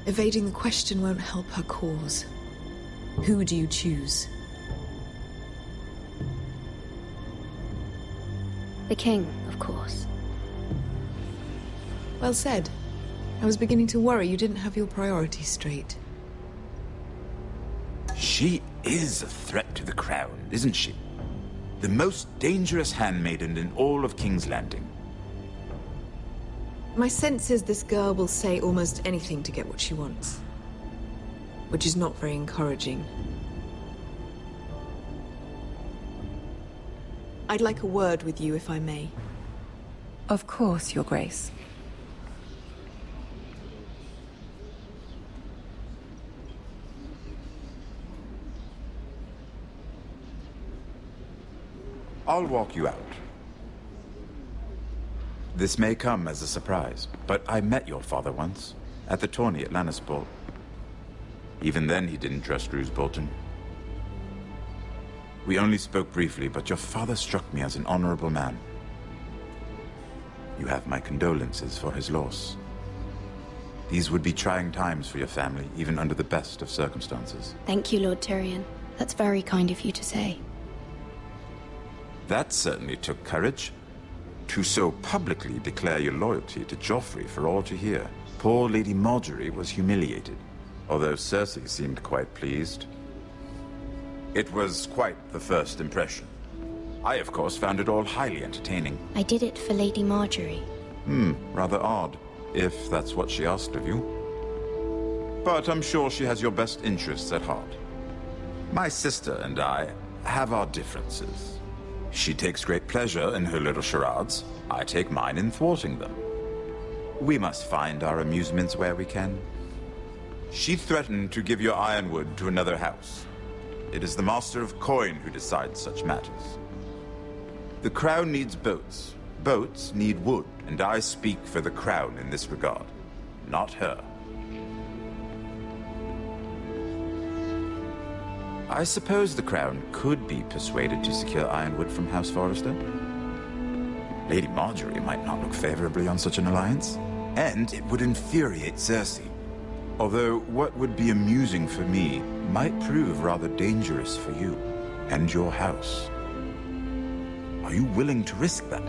Evading the question won't help her cause. Who do you choose? The king, of course. Well said. I was beginning to worry you didn't have your priorities straight. She is a threat to the crown, isn't she? The most dangerous handmaiden in all of King's Landing. My sense is this girl will say almost anything to get what she wants. Which is not very encouraging. I'd like a word with you, if I may. Of course, Your Grace. I'll walk you out. This may come as a surprise, but I met your father once, at the tourney at Lannisport. Even then, he didn't trust Roose Bolton. We only spoke briefly, but your father struck me as an honorable man. You have my condolences for his loss. These would be trying times for your family, even under the best of circumstances. Thank you, Lord Tyrion. That's very kind of you to say. That certainly took courage. To so publicly declare your loyalty to Joffrey for all to hear. Poor Lady Marjorie was humiliated, although Cersei seemed quite pleased. It was quite the first impression. I, of course, found it all highly entertaining. I did it for Lady Marjorie. Rather odd, if that's what she asked of you. But I'm sure she has your best interests at heart. My sister and I have our differences. She takes great pleasure in her little charades. I take mine in thwarting them. We must find our amusements where we can. She threatened to give your ironwood to another house. It is the Master of Coin who decides such matters. The Crown needs boats. Boats need wood, and I speak for the Crown in this regard, not her. I suppose the Crown could be persuaded to secure ironwood from House Forrester. Lady Marjorie might not look favorably on such an alliance, and it would infuriate Cersei. Although what would be amusing for me might prove rather dangerous for you and your house. Are you willing to risk that?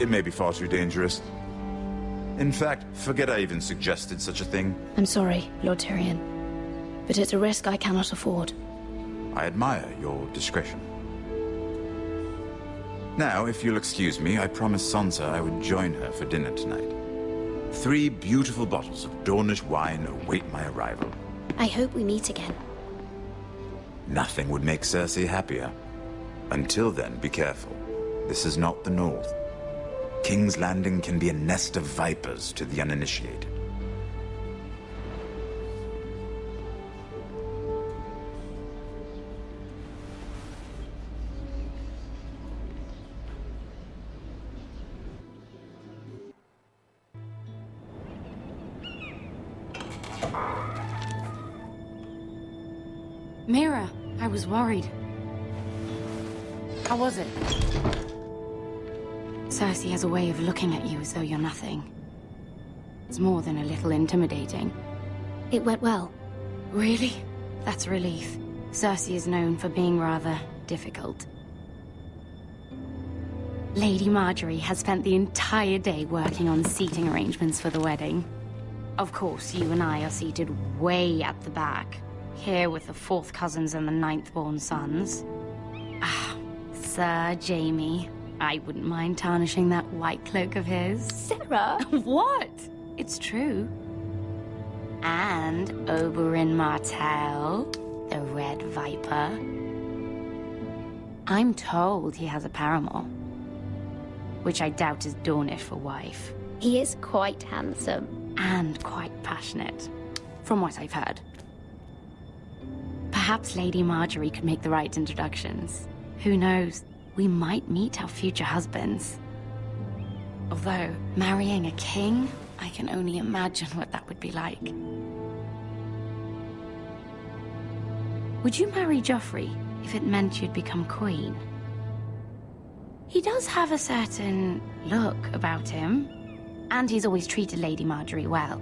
It may be far too dangerous. In fact, forget I even suggested such a thing. I'm sorry, Lord Tyrion, but it's a risk I cannot afford. I admire your discretion. Now, if you'll excuse me, I promised Sansa I would join her for dinner tonight. 3 beautiful bottles of Dornish wine await my arrival. I hope we meet again. Nothing would make Cersei happier. Until then, be careful. This is not the North. King's Landing can be a nest of vipers to the uninitiated. Mira, I was worried. How was it? Cersei has a way of looking at you as though you're nothing. It's more than a little intimidating. It went well. Really? That's a relief. Cersei is known for being rather difficult. Lady Marjorie has spent the entire day working on seating arrangements for the wedding. Of course, you and I are seated way at the back. Here with the 4th cousins and the 9th-born sons. Ah, Sir Jaime. I wouldn't mind tarnishing that white cloak of his. Sarah! What? It's true. And Oberyn Martell, the Red Viper. I'm told he has a paramour. Which I doubt is Dornish for wife. He is quite handsome. And quite passionate, from what I've heard. Perhaps Lady Marjorie could make the right introductions. Who knows? We might meet our future husbands. Although, marrying a king, I can only imagine what that would be like. Would you marry Joffrey if it meant you'd become queen? He does have a certain look about him, and he's always treated Lady Marjorie well.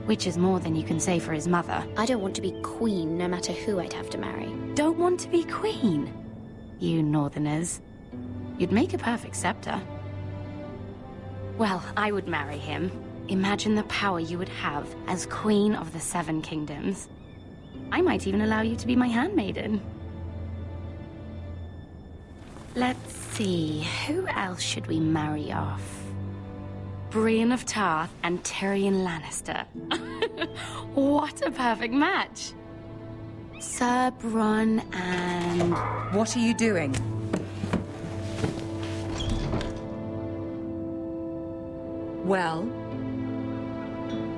Which is more than you can say for his mother. I don't want to be queen, no matter who I'd have to marry. Don't want to be queen? You northerners. You'd make a perfect scepter. Well, I would marry him. Imagine the power you would have as Queen of the 7 Kingdoms. I might even allow you to be my handmaiden. Let's see, who else should we marry off? Brienne of Tarth and Tyrion Lannister. What a perfect match! Sir Bronn and... What are you doing? Well?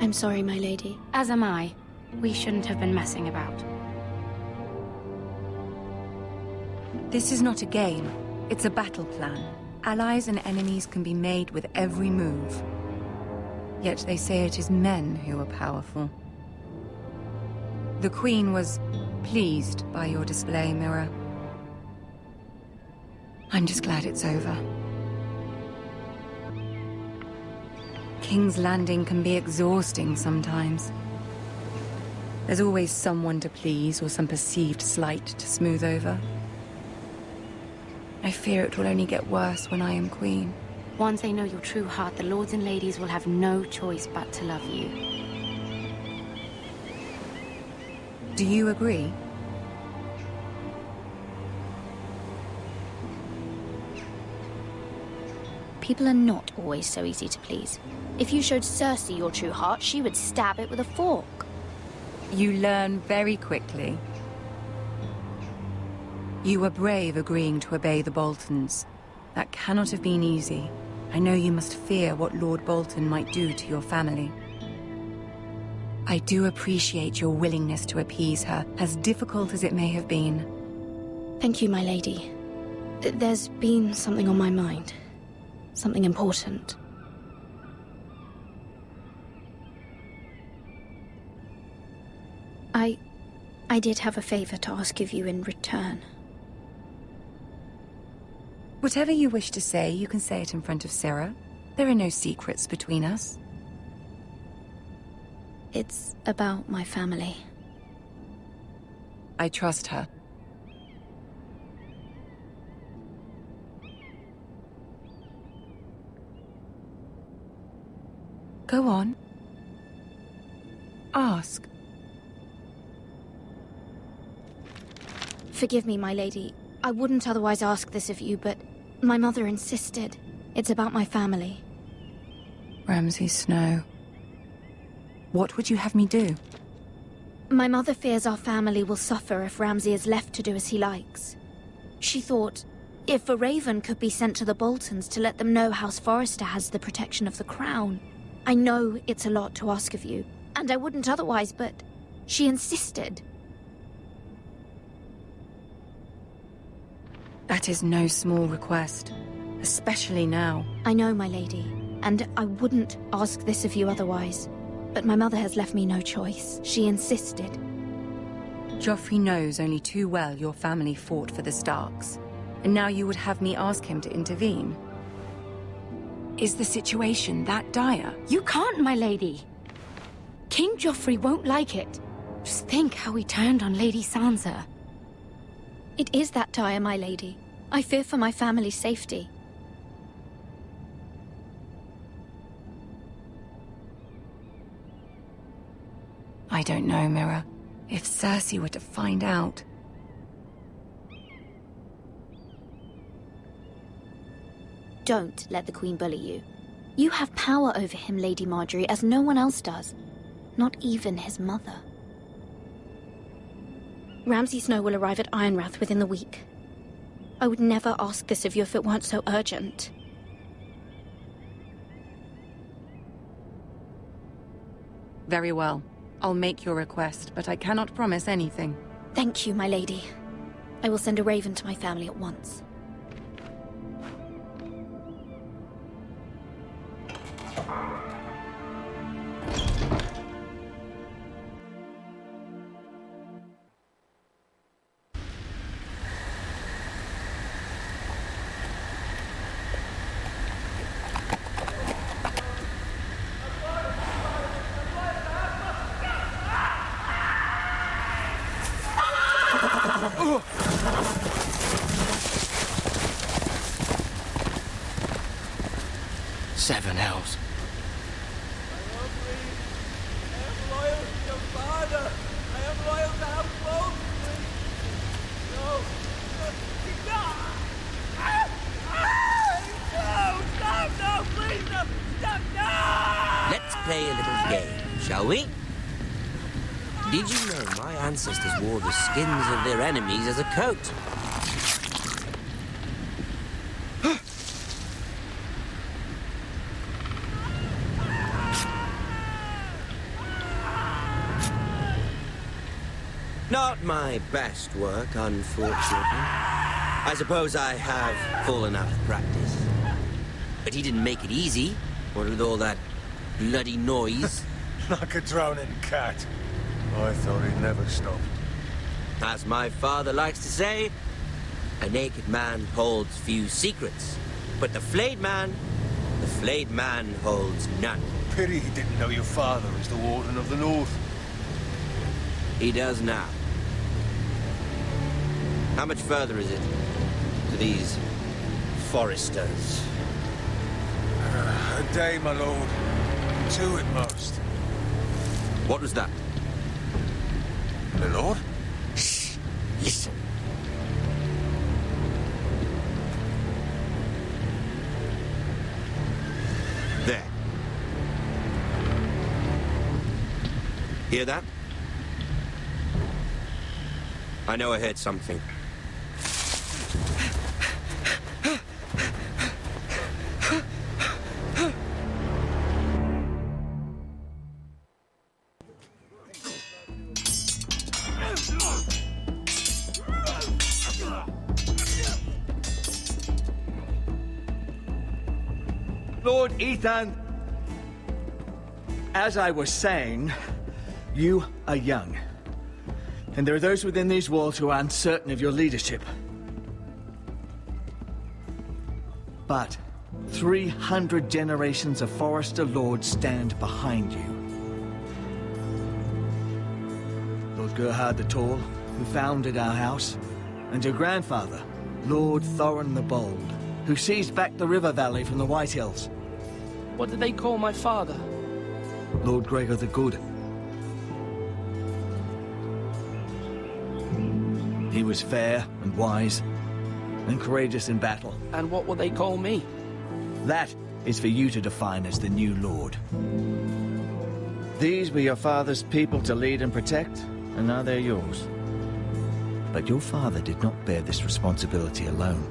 I'm sorry, my lady. As am I. We shouldn't have been messing about. This is not a game. It's a battle plan. Allies and enemies can be made with every move. Yet they say it is men who are powerful. The Queen was pleased by your display, Mira. I'm just glad it's over. King's Landing can be exhausting sometimes. There's always someone to please or some perceived slight to smooth over. I fear it will only get worse when I am queen. Once they know your true heart, the lords and ladies will have no choice but to love you. Do you agree? People are not always so easy to please. If you showed Cersei your true heart, she would stab it with a fork. You learn very quickly. You were brave agreeing to obey the Boltons. That cannot have been easy. I know you must fear what Lord Bolton might do to your family. I do appreciate your willingness to appease her, as difficult as it may have been. Thank you, my lady. There's been something on my mind. Something important. I did have a favor to ask of you in return. Whatever you wish to say, you can say it in front of Sarah. There are no secrets between us. It's about my family. I trust her. Go on. Ask. Forgive me, my lady. I wouldn't otherwise ask this of you, but my mother insisted. It's about my family. Ramsay Snow. What would you have me do? My mother fears our family will suffer if Ramsay is left to do as he likes. She thought, If a raven could be sent to the Boltons to let them know House Forrester has the protection of the crown. I know it's a lot to ask of you, and I wouldn't otherwise, but she insisted. That is no small request, especially now. I know, my lady, and I wouldn't ask this of you otherwise. But my mother has left me no choice. She insisted. Joffrey knows only too well your family fought for the Starks, and now you would have me ask him to intervene. Is the situation that dire? You can't, my lady. King Joffrey won't like it. Just think how he turned on Lady Sansa. It is that dire, my lady. I fear for my family's safety. I don't know, Mira. If Cersei were to find out... Don't let the Queen bully you. You have power over him, Lady Marjorie, as no one else does. Not even his mother. Ramsay Snow will arrive at Ironrath within the week. I would never ask this of you if it weren't so urgent. Very well. I'll make your request, but I cannot promise anything. Thank you, my lady. I will send a raven to my family at once. Seven hells. Let's play a little game, shall we? Did you know my ancestors wore the skins of their enemies as a coat? Not my best work, unfortunately. I suppose I have fallen out of practice. But he didn't make it easy, what with all that bloody noise. Like a drowning cat. I thought he'd never stop. As my father likes to say, a naked man holds few secrets. But the flayed man holds none. Pity he didn't know your father is the Warden of the North. He does now. How much further is it to these Foresters? A day, my lord. 2 at most. What was that? My lord? Shh! Listen. There. Hear that? I know I heard something. Lord Ethan, as I was saying, you are young. And there are those within these walls who are uncertain of your leadership. But 300 generations of Forester Lords stand behind you. Lord Gerhard the Tall, who founded our house, and your grandfather, Lord Thorin the Bold, who seized back the river valley from the White Hills. What did they call my father? Lord Gregor the Good. He was fair and wise, and courageous in battle. And what will they call me? That is for you to define as the new Lord. These were your father's people to lead and protect, and now they're yours. But your father did not bear this responsibility alone.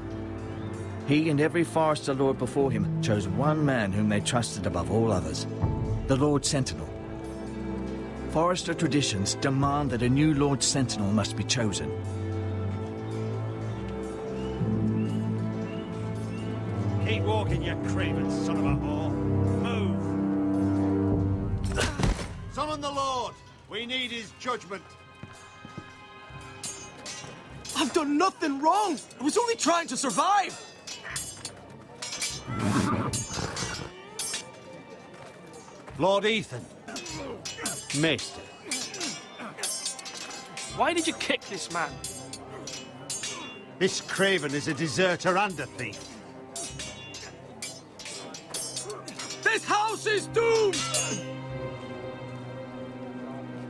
He and every Forester Lord before him chose one man whom they trusted above all others, the Lord Sentinel. Forester traditions demand that a new Lord Sentinel must be chosen. Keep walking, you craven son of a whore. Move! Summon the Lord! We need his judgment. I've done nothing wrong! I was only trying to survive! Lord Ethan. Maester. Why did you kick this man? This craven is a deserter and a thief. This house is doomed!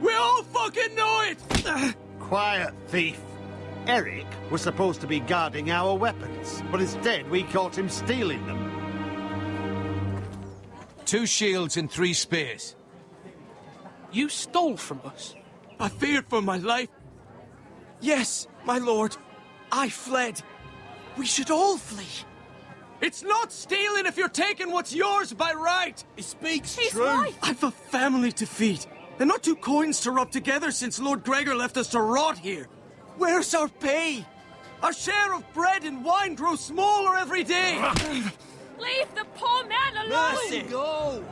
We all fucking know it! Quiet, thief. Eric was supposed to be guarding our weapons, but instead we caught him stealing them. 2 shields and 3 spears. You stole from us. I feared for my life. Yes, my lord. I fled. We should all flee. It's not stealing if you're taking what's yours by right. He speaks He's true. right. I've a family to feed, and not 2 coins to rub together since Lord Gregor left us to rot here. Where's our pay? Our share of bread and wine grows smaller every day. Leave the poor man alone! Mercy, go!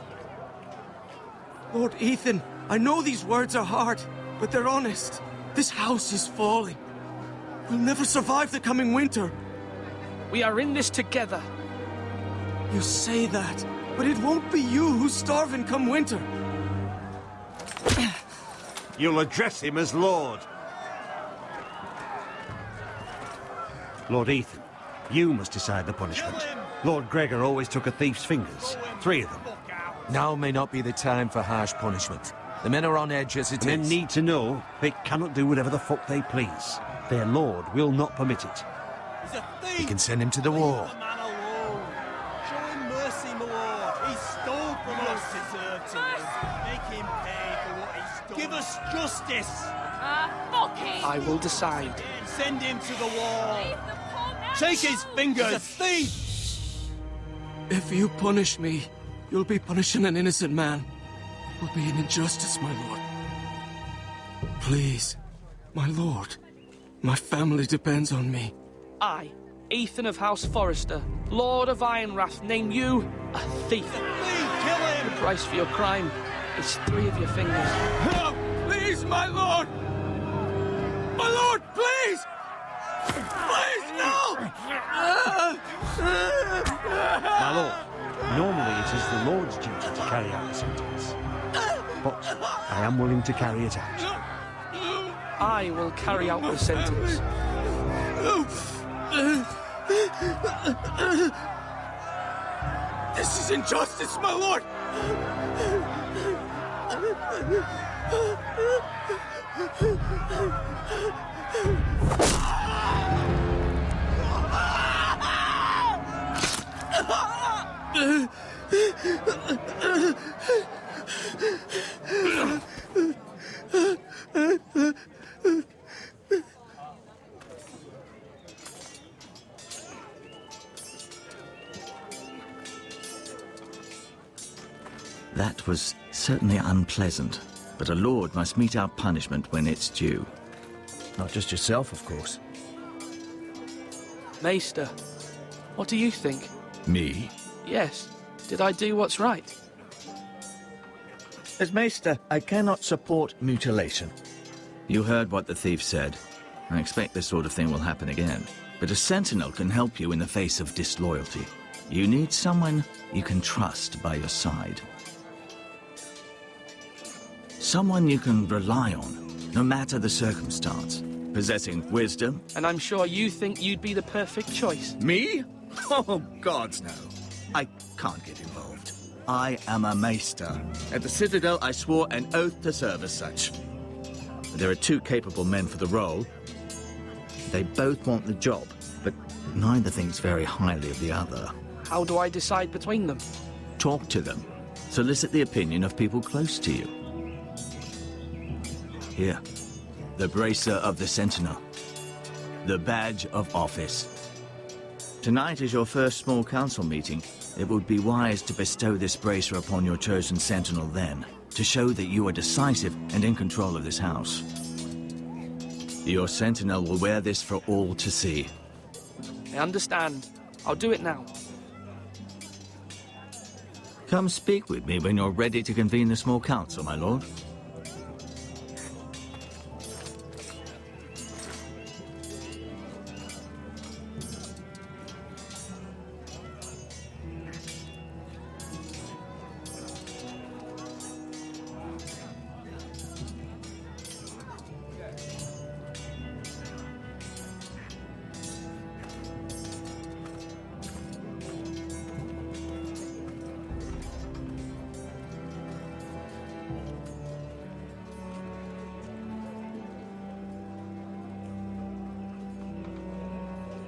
Lord Ethan, I know these words are hard, but they're honest. This house is falling. We'll never survive the coming winter. We are in this together. You say that, but it won't be you who's starving come winter. You'll address him as Lord. Lord Ethan, you must decide the punishment. Lord Gregor always took a thief's fingers. 3 of them. Now may not be the time for harsh punishment. The men are on edge as it is. Men need to know they cannot do whatever the fuck they please. Their lord will not permit it. He's a thief! You can send him to the war. Leave the man alone. Show him mercy, my lord. He stole from us. Deserters. Make him pay for what he's done. Give us justice. Fuck him! I will decide. Send him to the wall. Leave the poor man Take his alone! fingers. He's a thief! If you punish me, you'll be punishing an innocent man. It will be an injustice, my lord. Please, my lord. My family depends on me. I, Ethan of House Forester, Lord of Ironwrath, name you a thief. Kill him! The price for your crime is 3 of your fingers. No! Please, my lord! My lord, please! Please, no! My lord, normally it is the Lord's duty to carry out the sentence. But I am willing to carry it out. I will carry out the sentence. This is injustice, my lord! That was certainly unpleasant, but a lord must meet our punishment when it's due. Not just yourself, of course. Maester, what do you think? Me? Yes. Did I do what's right? As Maester, I cannot support mutilation. You heard what the thief said. I expect this sort of thing will happen again. But a sentinel can help you in the face of disloyalty. You need someone you can trust by your side. Someone you can rely on, no matter the circumstance. Possessing wisdom. And I'm sure you think you'd be the perfect choice. Me? Oh, gods no. I can't get involved. I am a maester. At the Citadel, I swore an oath to serve as such. There are 2 capable men for the role. They both want the job, but neither thinks very highly of the other. How do I decide between them? Talk to them. Solicit the opinion of people close to you. Here, the bracer of the Sentinel. The badge of office. Tonight is your first small council meeting. It would be wise to bestow this bracer upon your chosen sentinel then, to show that you are decisive and in control of this house. Your sentinel will wear this for all to see. I understand. I'll do it now. Come speak with me when you're ready to convene the small council, my lord.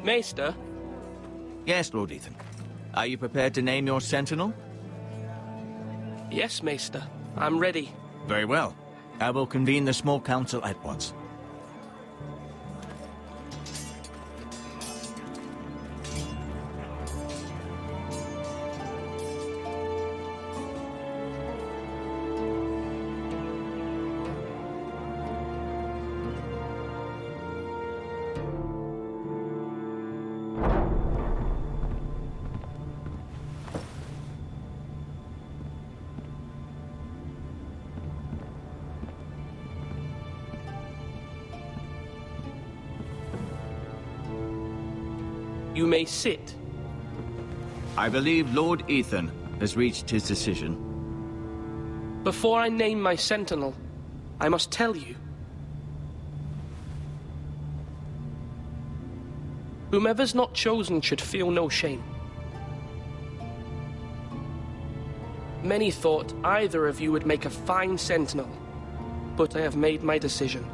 Maester? Yes, Lord Ethan. Are you prepared to name your sentinel? Yes, Maester. I'm ready. Very well. I will convene the small council at once. You may sit. I believe Lord Ethan has reached his decision. Before I name my sentinel, I must tell you. Whomever's not chosen should feel no shame. Many thought either of you would make a fine sentinel, but I have made my decision.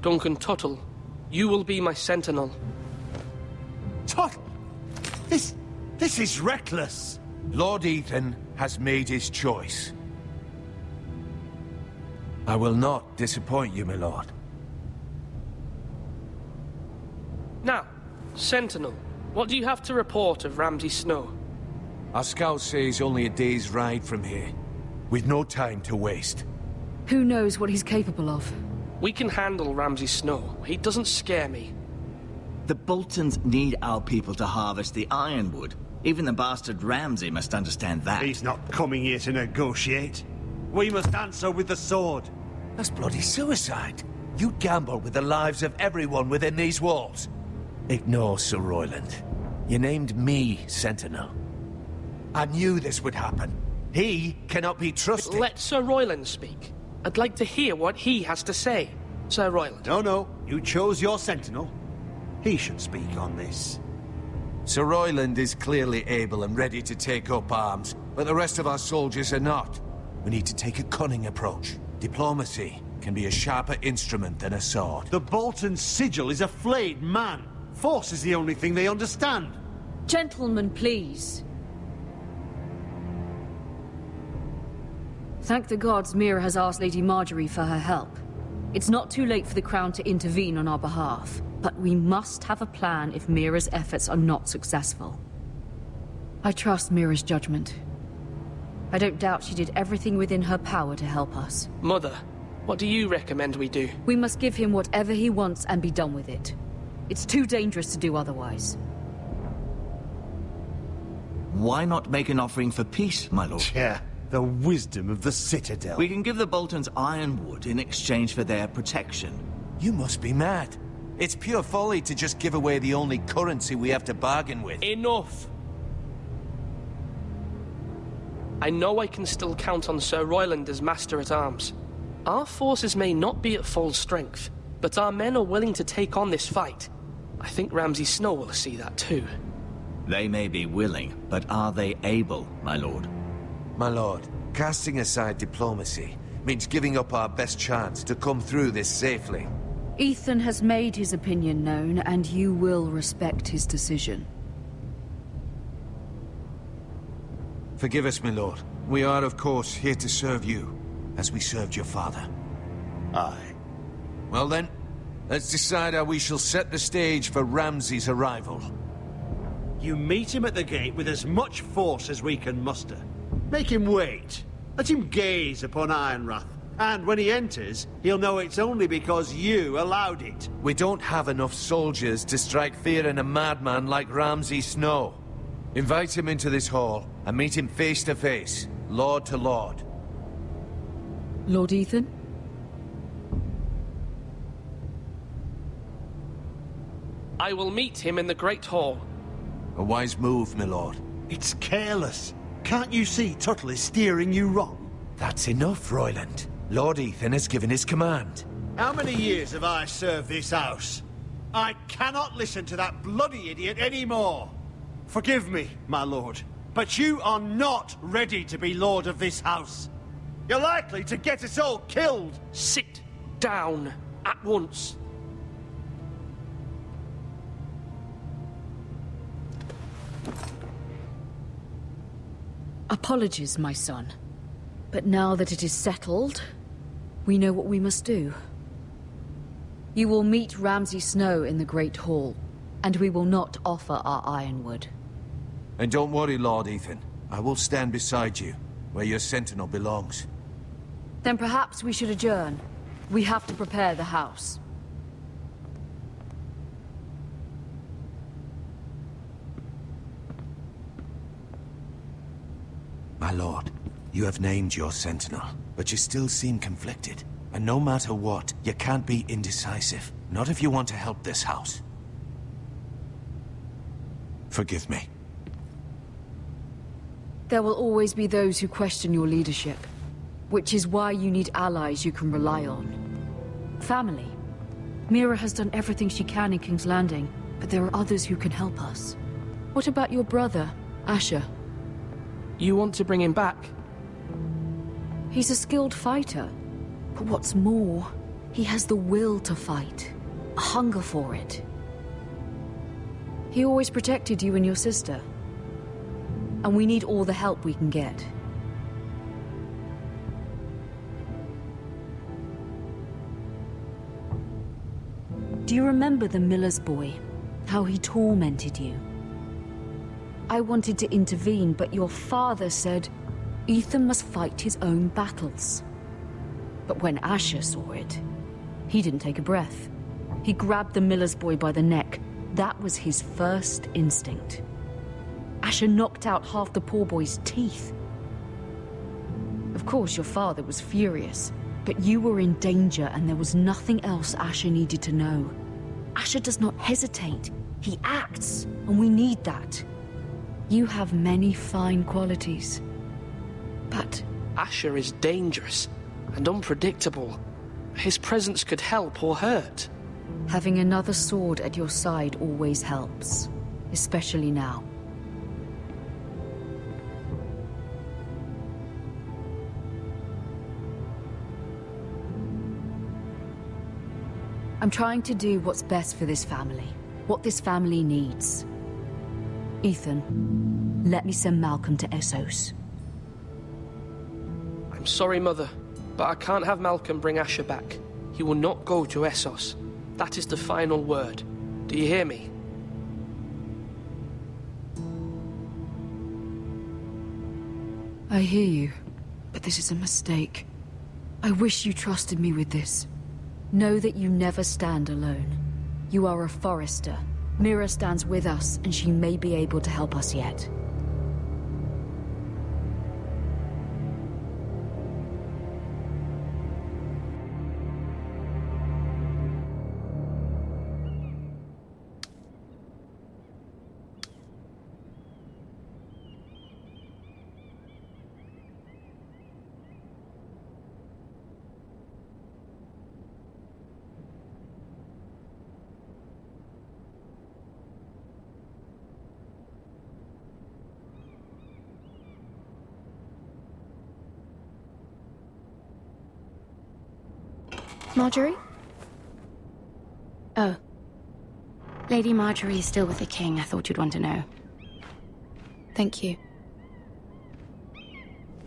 Duncan Tuttle, you will be my sentinel. Tuttle! This is reckless! Lord Ethan has made his choice. I will not disappoint you, my lord. Now, sentinel, what do you have to report of Ramsay Snow? Our scouts say he's only a day's ride from here, with no time to waste. Who knows what he's capable of? We can handle Ramsay Snow. He doesn't scare me. The Boltons need our people to harvest the ironwood. Even the bastard Ramsay must understand that. He's not coming here to negotiate. We must answer with the sword. That's bloody suicide. You'd gamble with the lives of everyone within these walls. Ignore Sir Royland. You named me Sentinel. I knew this would happen. He cannot be trusted. Let Sir Royland speak. I'd like to hear what he has to say. Sir Royland. No. You chose your sentinel. He should speak on this. Sir Royland is clearly able and ready to take up arms, but the rest of our soldiers are not. We need to take a cunning approach. Diplomacy can be a sharper instrument than a sword. The Bolton sigil is a flayed man. Force is the only thing they understand. Gentlemen, please. Thank the gods Mira has asked Lady Marjorie for her help. It's not too late for the Crown to intervene on our behalf, but we must have a plan if Mira's efforts are not successful. I trust Mira's judgment. I don't doubt she did everything within her power to help us. Mother, what do you recommend we do? We must give him whatever he wants and be done with it. It's too dangerous to do otherwise. Why not make an offering for peace, my lord? Yeah, the wisdom of the Citadel. We can give the Boltons ironwood in exchange for their protection. You must be mad. It's pure folly to just give away the only currency we have to bargain with. Enough! I know I can still count on Sir Royland as Master-at-Arms. Our forces may not be at full strength, but our men are willing to take on this fight. I think Ramsay Snow will see that too. They may be willing, but are they able, my lord? My lord, casting aside diplomacy means giving up our best chance to come through this safely. Ethan has made his opinion known, and you will respect his decision. Forgive us, my lord. We are, of course, here to serve you. as we served your father. Aye. Well then, let's decide how we shall set the stage for Ramsay's arrival. You meet him at the gate with as much force as we can muster. Make him wait. Let him gaze upon Ironrath. And when he enters, he'll know it's only because you allowed it. We don't have enough soldiers to strike fear in a madman like Ramsay Snow. Invite him into this hall and meet him face to face, lord to lord. Lord Ethan? I will meet him in the Great Hall. A wise move, my lord. It's careless. Can't you see Tuttle is steering you wrong? That's enough, Royland. Lord Ethan has given his command. How many years have I served this house? I cannot listen to that bloody idiot anymore. Forgive me, my lord, but you are not ready to be lord of this house. You're likely to get us all killed. Sit down at once. Apologies, my son. But now that it is settled, we know what we must do. You will meet Ramsay Snow in the Great Hall, and we will not offer our ironwood. And don't worry, Lord Ethan. I will stand beside you, where your sentinel belongs. Then perhaps we should adjourn. We have to prepare the house. My lord, you have named your sentinel, but you still seem conflicted. And no matter what, you can't be indecisive. Not if you want to help this house. Forgive me. There will always be those who question your leadership, which is why you need allies you can rely on. Family. Mira has done everything she can in King's Landing, but there are others who can help us. What about your brother, Asher? You want to bring him back? He's a skilled fighter. But what's more, he has the will to fight. A hunger for it. He always protected you and your sister. And we need all the help we can get. Do you remember the miller's boy? How he tormented you? I wanted to intervene, but your father said Ethan must fight his own battles. But when Asher saw it, he didn't take a breath. He grabbed the miller's boy by the neck. That was his first instinct. Asher knocked out half the poor boy's teeth. Of course, your father was furious, but you were in danger and there was nothing else Asher needed to know. Asher does not hesitate. He acts, and we need that. You have many fine qualities, but... Asher is dangerous and unpredictable. His presence could help or hurt. Having another sword at your side always helps, especially now. I'm trying to do what's best for this family, what this family needs. Ethan, let me send Malcolm to Essos. I'm sorry, Mother, but I can't have Malcolm bring Asher back. He will not go to Essos. That is the final word. Do you hear me? I hear you, but this is a mistake. I wish you trusted me with this. Know that you never stand alone. You are a Forrester. Mira stands with us, and she may be able to help us yet. Marjorie? Oh. Lady Marjorie is still with the king. I thought you'd want to know. Thank you.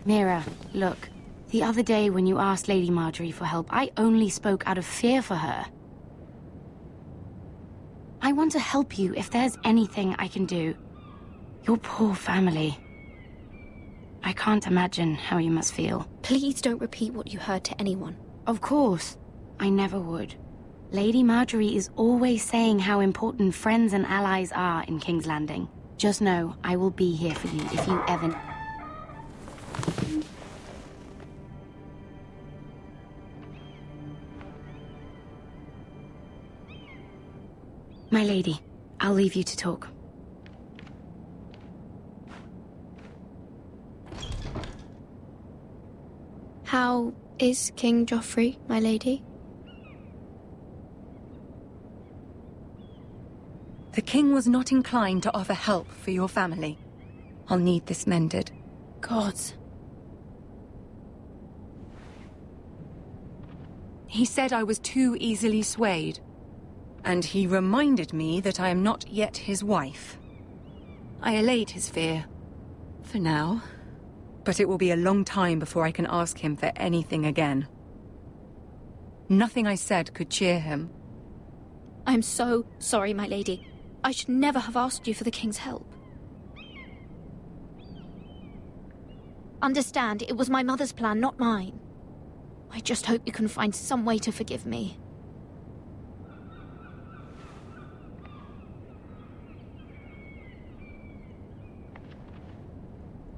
Mira, look. The other day when you asked Lady Marjorie for help, I only spoke out of fear for her. I want to help you if there's anything I can do. Your poor family. I can't imagine how you must feel. Please don't repeat what you heard to anyone. Of course. I never would. Lady Marjorie is always saying how important friends and allies are in King's Landing. Just know I will be here for you if you ever... My lady, I'll leave you to talk. How is King Joffrey, my lady? The king was not inclined to offer help for your family. I'll need this mended. Gods. He said I was too easily swayed. And he reminded me that I am not yet his wife. I allayed his fear. For now. But it will be a long time before I can ask him for anything again. Nothing I said could cheer him. I'm so sorry, my lady. I should never have asked you for the king's help. Understand, it was my mother's plan, not mine. I just hope you can find some way to forgive me.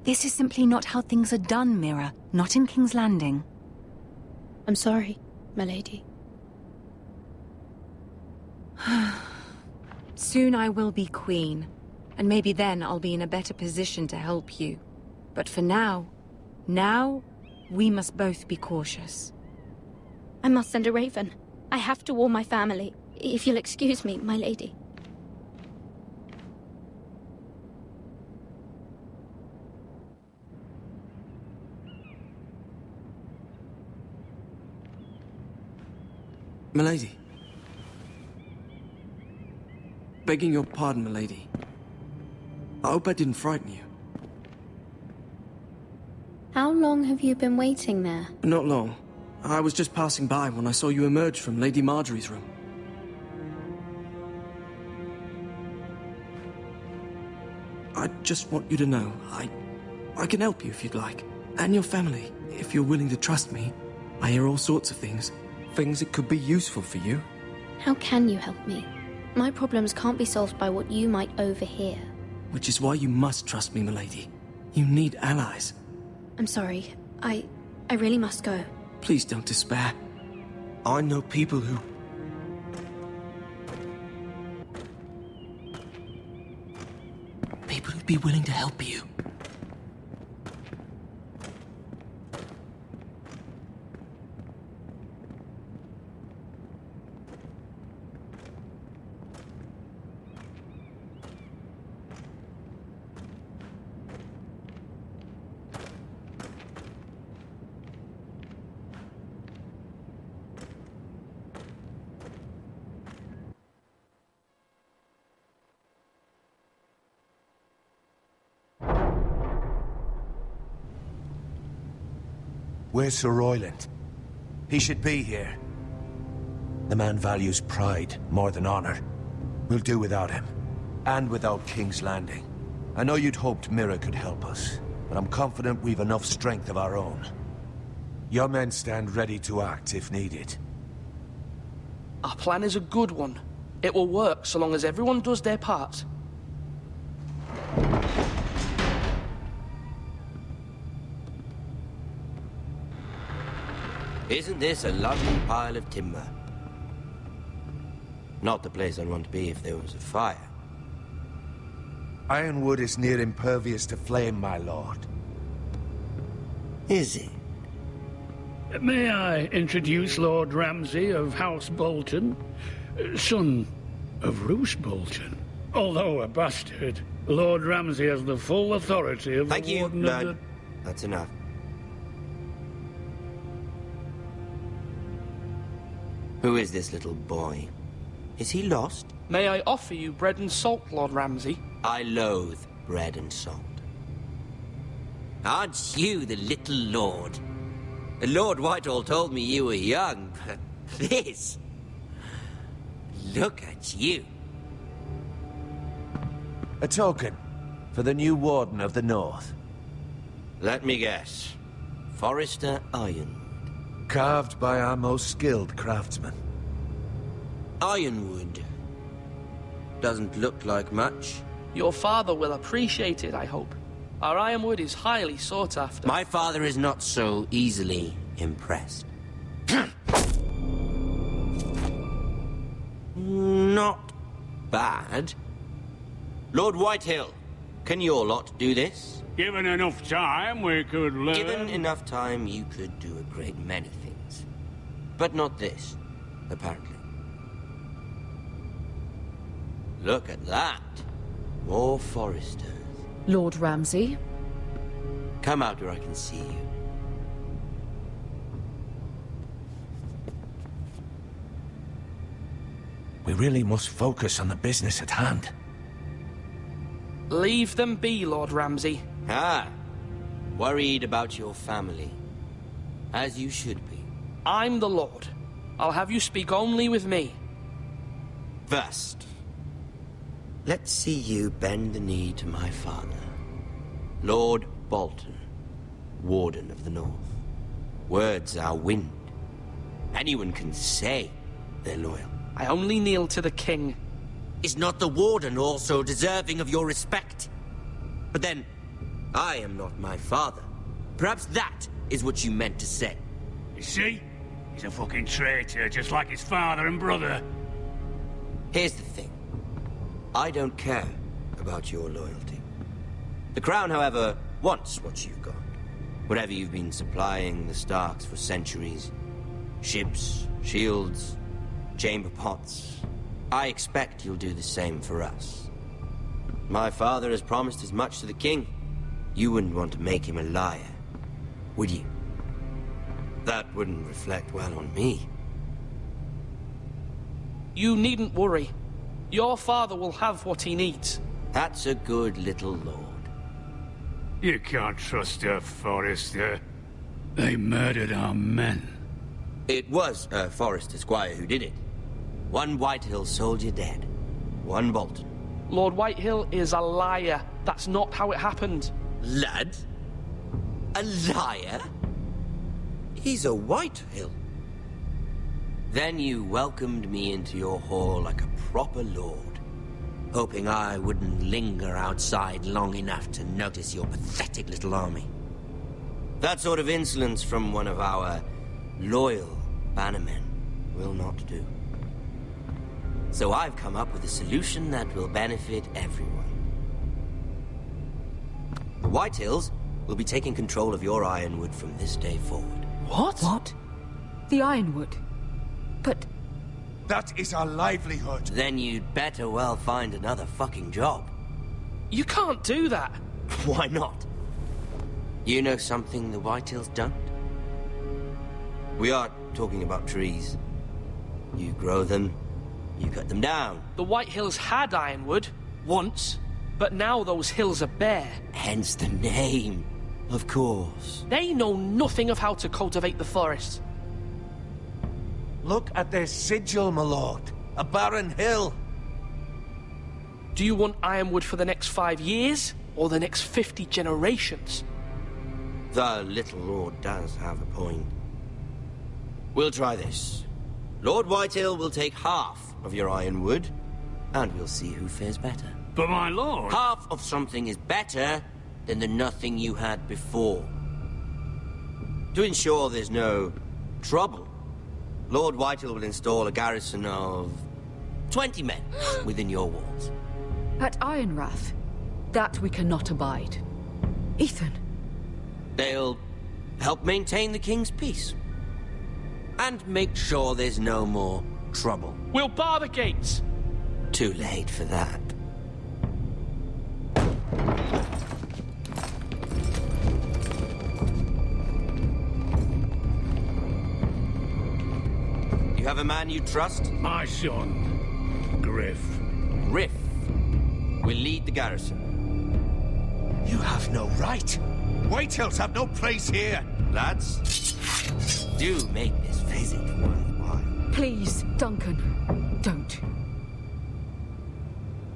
This is simply not how things are done, Mira. Not in King's Landing. I'm sorry, my lady. Soon I will be queen, and maybe then I'll be in a better position to help you. But for now, we must both be cautious. I must send a raven. I have to warn my family. If you'll excuse me, my lady. Milady. Begging your pardon, milady. I hope I didn't frighten you. How long have you been waiting there? Not long. I was just passing by when I saw you emerge from Lady Marjorie's room. I just want you to know, I can help you if you'd like. And your family, if you're willing to trust me. I hear all sorts of things. Things that could be useful for you. How can you help me? My problems can't be solved by what you might overhear. Which is why you must trust me, milady. You need allies. I'm sorry. I really must go. Please don't despair. I know people who... People who'd be willing to help you. Where's Sir Royland? He should be here. The man values pride more than honor. We'll do without him. And without King's Landing. I know you'd hoped Mira could help us, but I'm confident we've enough strength of our own. Your men stand ready to act if needed. Our plan is a good one. It will work so long as everyone does their part. Isn't this a lovely pile of timber? Not the place I'd want to be if there was a fire. Ironwood is near impervious to flame, my lord. Is it? May I introduce Lord Ramsay of House Bolton, son of Roose Bolton. Although a bastard, Lord Ramsay has the full authority of Thank the you, Warden Lord. of That's enough. Who is this little boy? Is he lost? May I offer you bread and salt, Lord Ramsay? I loathe bread and salt. Aren't you the little lord? Lord Whitehall told me you were young, but this... Look at you. A token for the new Warden of the North. Let me guess. Forrester Ironwood. Carved by our most skilled craftsmen. Ironwood. Doesn't look like much. Your father will appreciate it, I hope. Our ironwood is highly sought after. My father is not so easily impressed. Not bad. Lord Whitehill, can your lot do this? Given enough time, we could learn. Given enough time, you could do a great many things. But not this, apparently. Look at that. More Forresters. Lord Ramsay? Come out where I can see you. We really must focus on the business at hand. Leave them be, Lord Ramsay. Ah, worried about your family. As you should be. I'm the Lord. I'll have you speak only with me. First, let's see you bend the knee to my father, Lord Bolton, Warden of the North. Words are wind. Anyone can say they're loyal. I only kneel to the king. Is not the Warden also deserving of your respect? But then, I am not my father. Perhaps that is what you meant to say. You see? He's a fucking traitor, just like his father and brother. Here's the thing. I don't care about your loyalty. The Crown, however, wants what you've got. Whatever you've been supplying the Starks for centuries. Ships, shields, chamber pots. I expect you'll do the same for us. My father has promised as much to the king. You wouldn't want to make him a liar, would you? That wouldn't reflect well on me. You needn't worry. Your father will have what he needs. That's a good little lord. You can't trust her, Forrester. They murdered our men. It was a Forrester squire who did it. One Whitehill soldier dead. One Bolton. Lord Whitehill is a liar. That's not how it happened. Lad? A liar? He's a Whitehill. Then you welcomed me into your hall like a proper lord, hoping I wouldn't linger outside long enough to notice your pathetic little army. That sort of insolence from one of our loyal bannermen will not do. So I've come up with a solution that will benefit everyone. The Whitehills will be taking control of your ironwood from this day forward. What? What? The ironwood? But... That is our livelihood. Then you'd better well find another fucking job. You can't do that. Why not? You know something the Whitehills don't? We are talking about trees. You grow them, you cut them down. The Whitehills had ironwood, once, but now those hills are bare. Hence the name, of course. They know nothing of how to cultivate the forest. Look at their sigil, my lord. A barren hill. Do you want ironwood for the next 5 years, or the next 50 generations? The little lord does have a point. We'll try this. Lord Whitehill will take half of your ironwood, and we'll see who fares better. But my lord... Half of something is better than the nothing you had before. To ensure there's no trouble, Lord Whitehill will install a garrison of 20 men within your walls. At Ironrath? That we cannot abide. Ethan. They'll help maintain the king's peace. And make sure there's no more trouble. We'll bar the gates! Too late for that. You have a man you trust? My son, Griff. Griff will lead the garrison. You have no right. Whitehills have no place here. Lads, Do make this visit worthwhile. Please, Duncan, don't.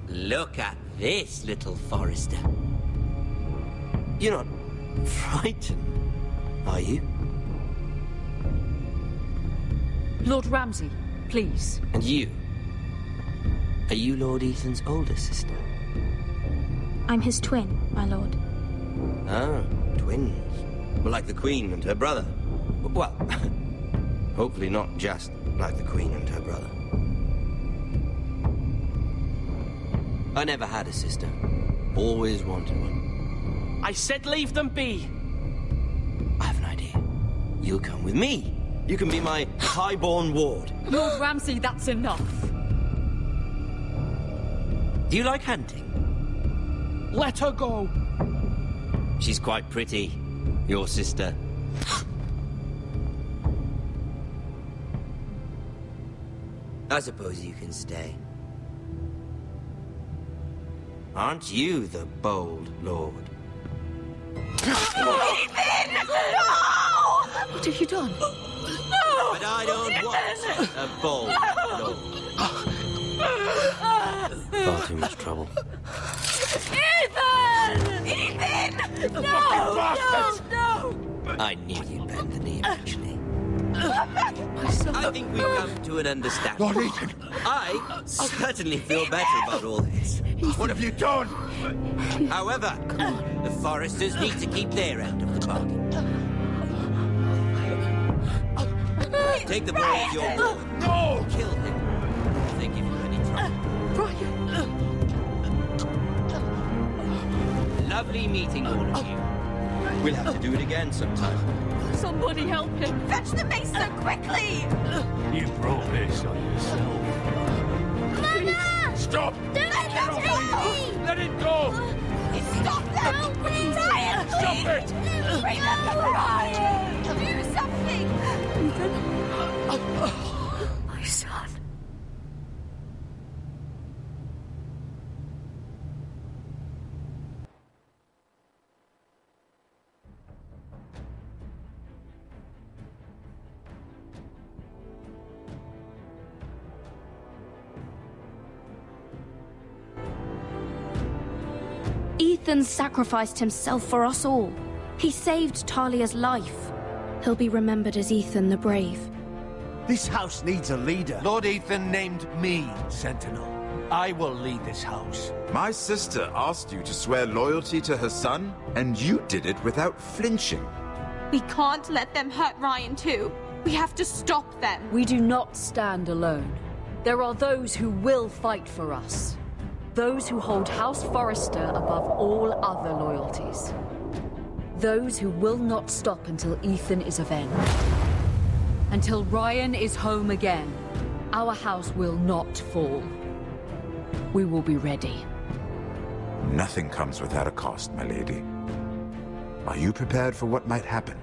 Look at this, little Forrester. You're not frightened, are you? Lord Ramsay, please. And you? Are you Lord Ethan's older sister? I'm his twin, my lord. Ah, twins. Well, like the Queen and her brother. Well, hopefully not just like the Queen and her brother. I never had a sister. Always wanted one. I said leave them be. I have an idea. You'll come with me. You can be my highborn ward. Lord Ramsay, that's enough. Do you like hunting? Let her go. She's quite pretty, your sister. I suppose you can stay. Aren't you the bold lord? Ethan! No! What have you done? No! But I don't want a bold lord. Far too much trouble. Ethan! Ethan! No! No! I knew you'd bend the knee eventually. I think we've come to an understanding. Lord Ethan! I certainly feel better about all this. What have you done? However, the Forresters need to keep their end of the bargain. Take the boy as your ward. No! Kill him if they give you any trouble. Lovely meeting all of you. We'll have to do it again sometime. Somebody help him! Fetch the mace so quickly! You brought this on yourself. Mama! Stop! Don't let him take me! Let it go! Stop them! Help me! Ryan, Stop please! it! Remember Ryan! Do something! My son. Ethan sacrificed himself for us all. He saved Talia's life. He'll be remembered as Ethan the Brave. This house needs a leader. Lord Ethan named me Sentinel. I will lead this house. My sister asked you to swear loyalty to her son, and you did it without flinching. We can't let them hurt Ryan too. We have to stop them. We do not stand alone. There are those who will fight for us. Those who hold House Forrester above all other loyalties. Those who will not stop until Ethan is avenged. Until Ryan is home again, our house will not fall. We will be ready. Nothing comes without a cost, my lady. Are you prepared for what might happen?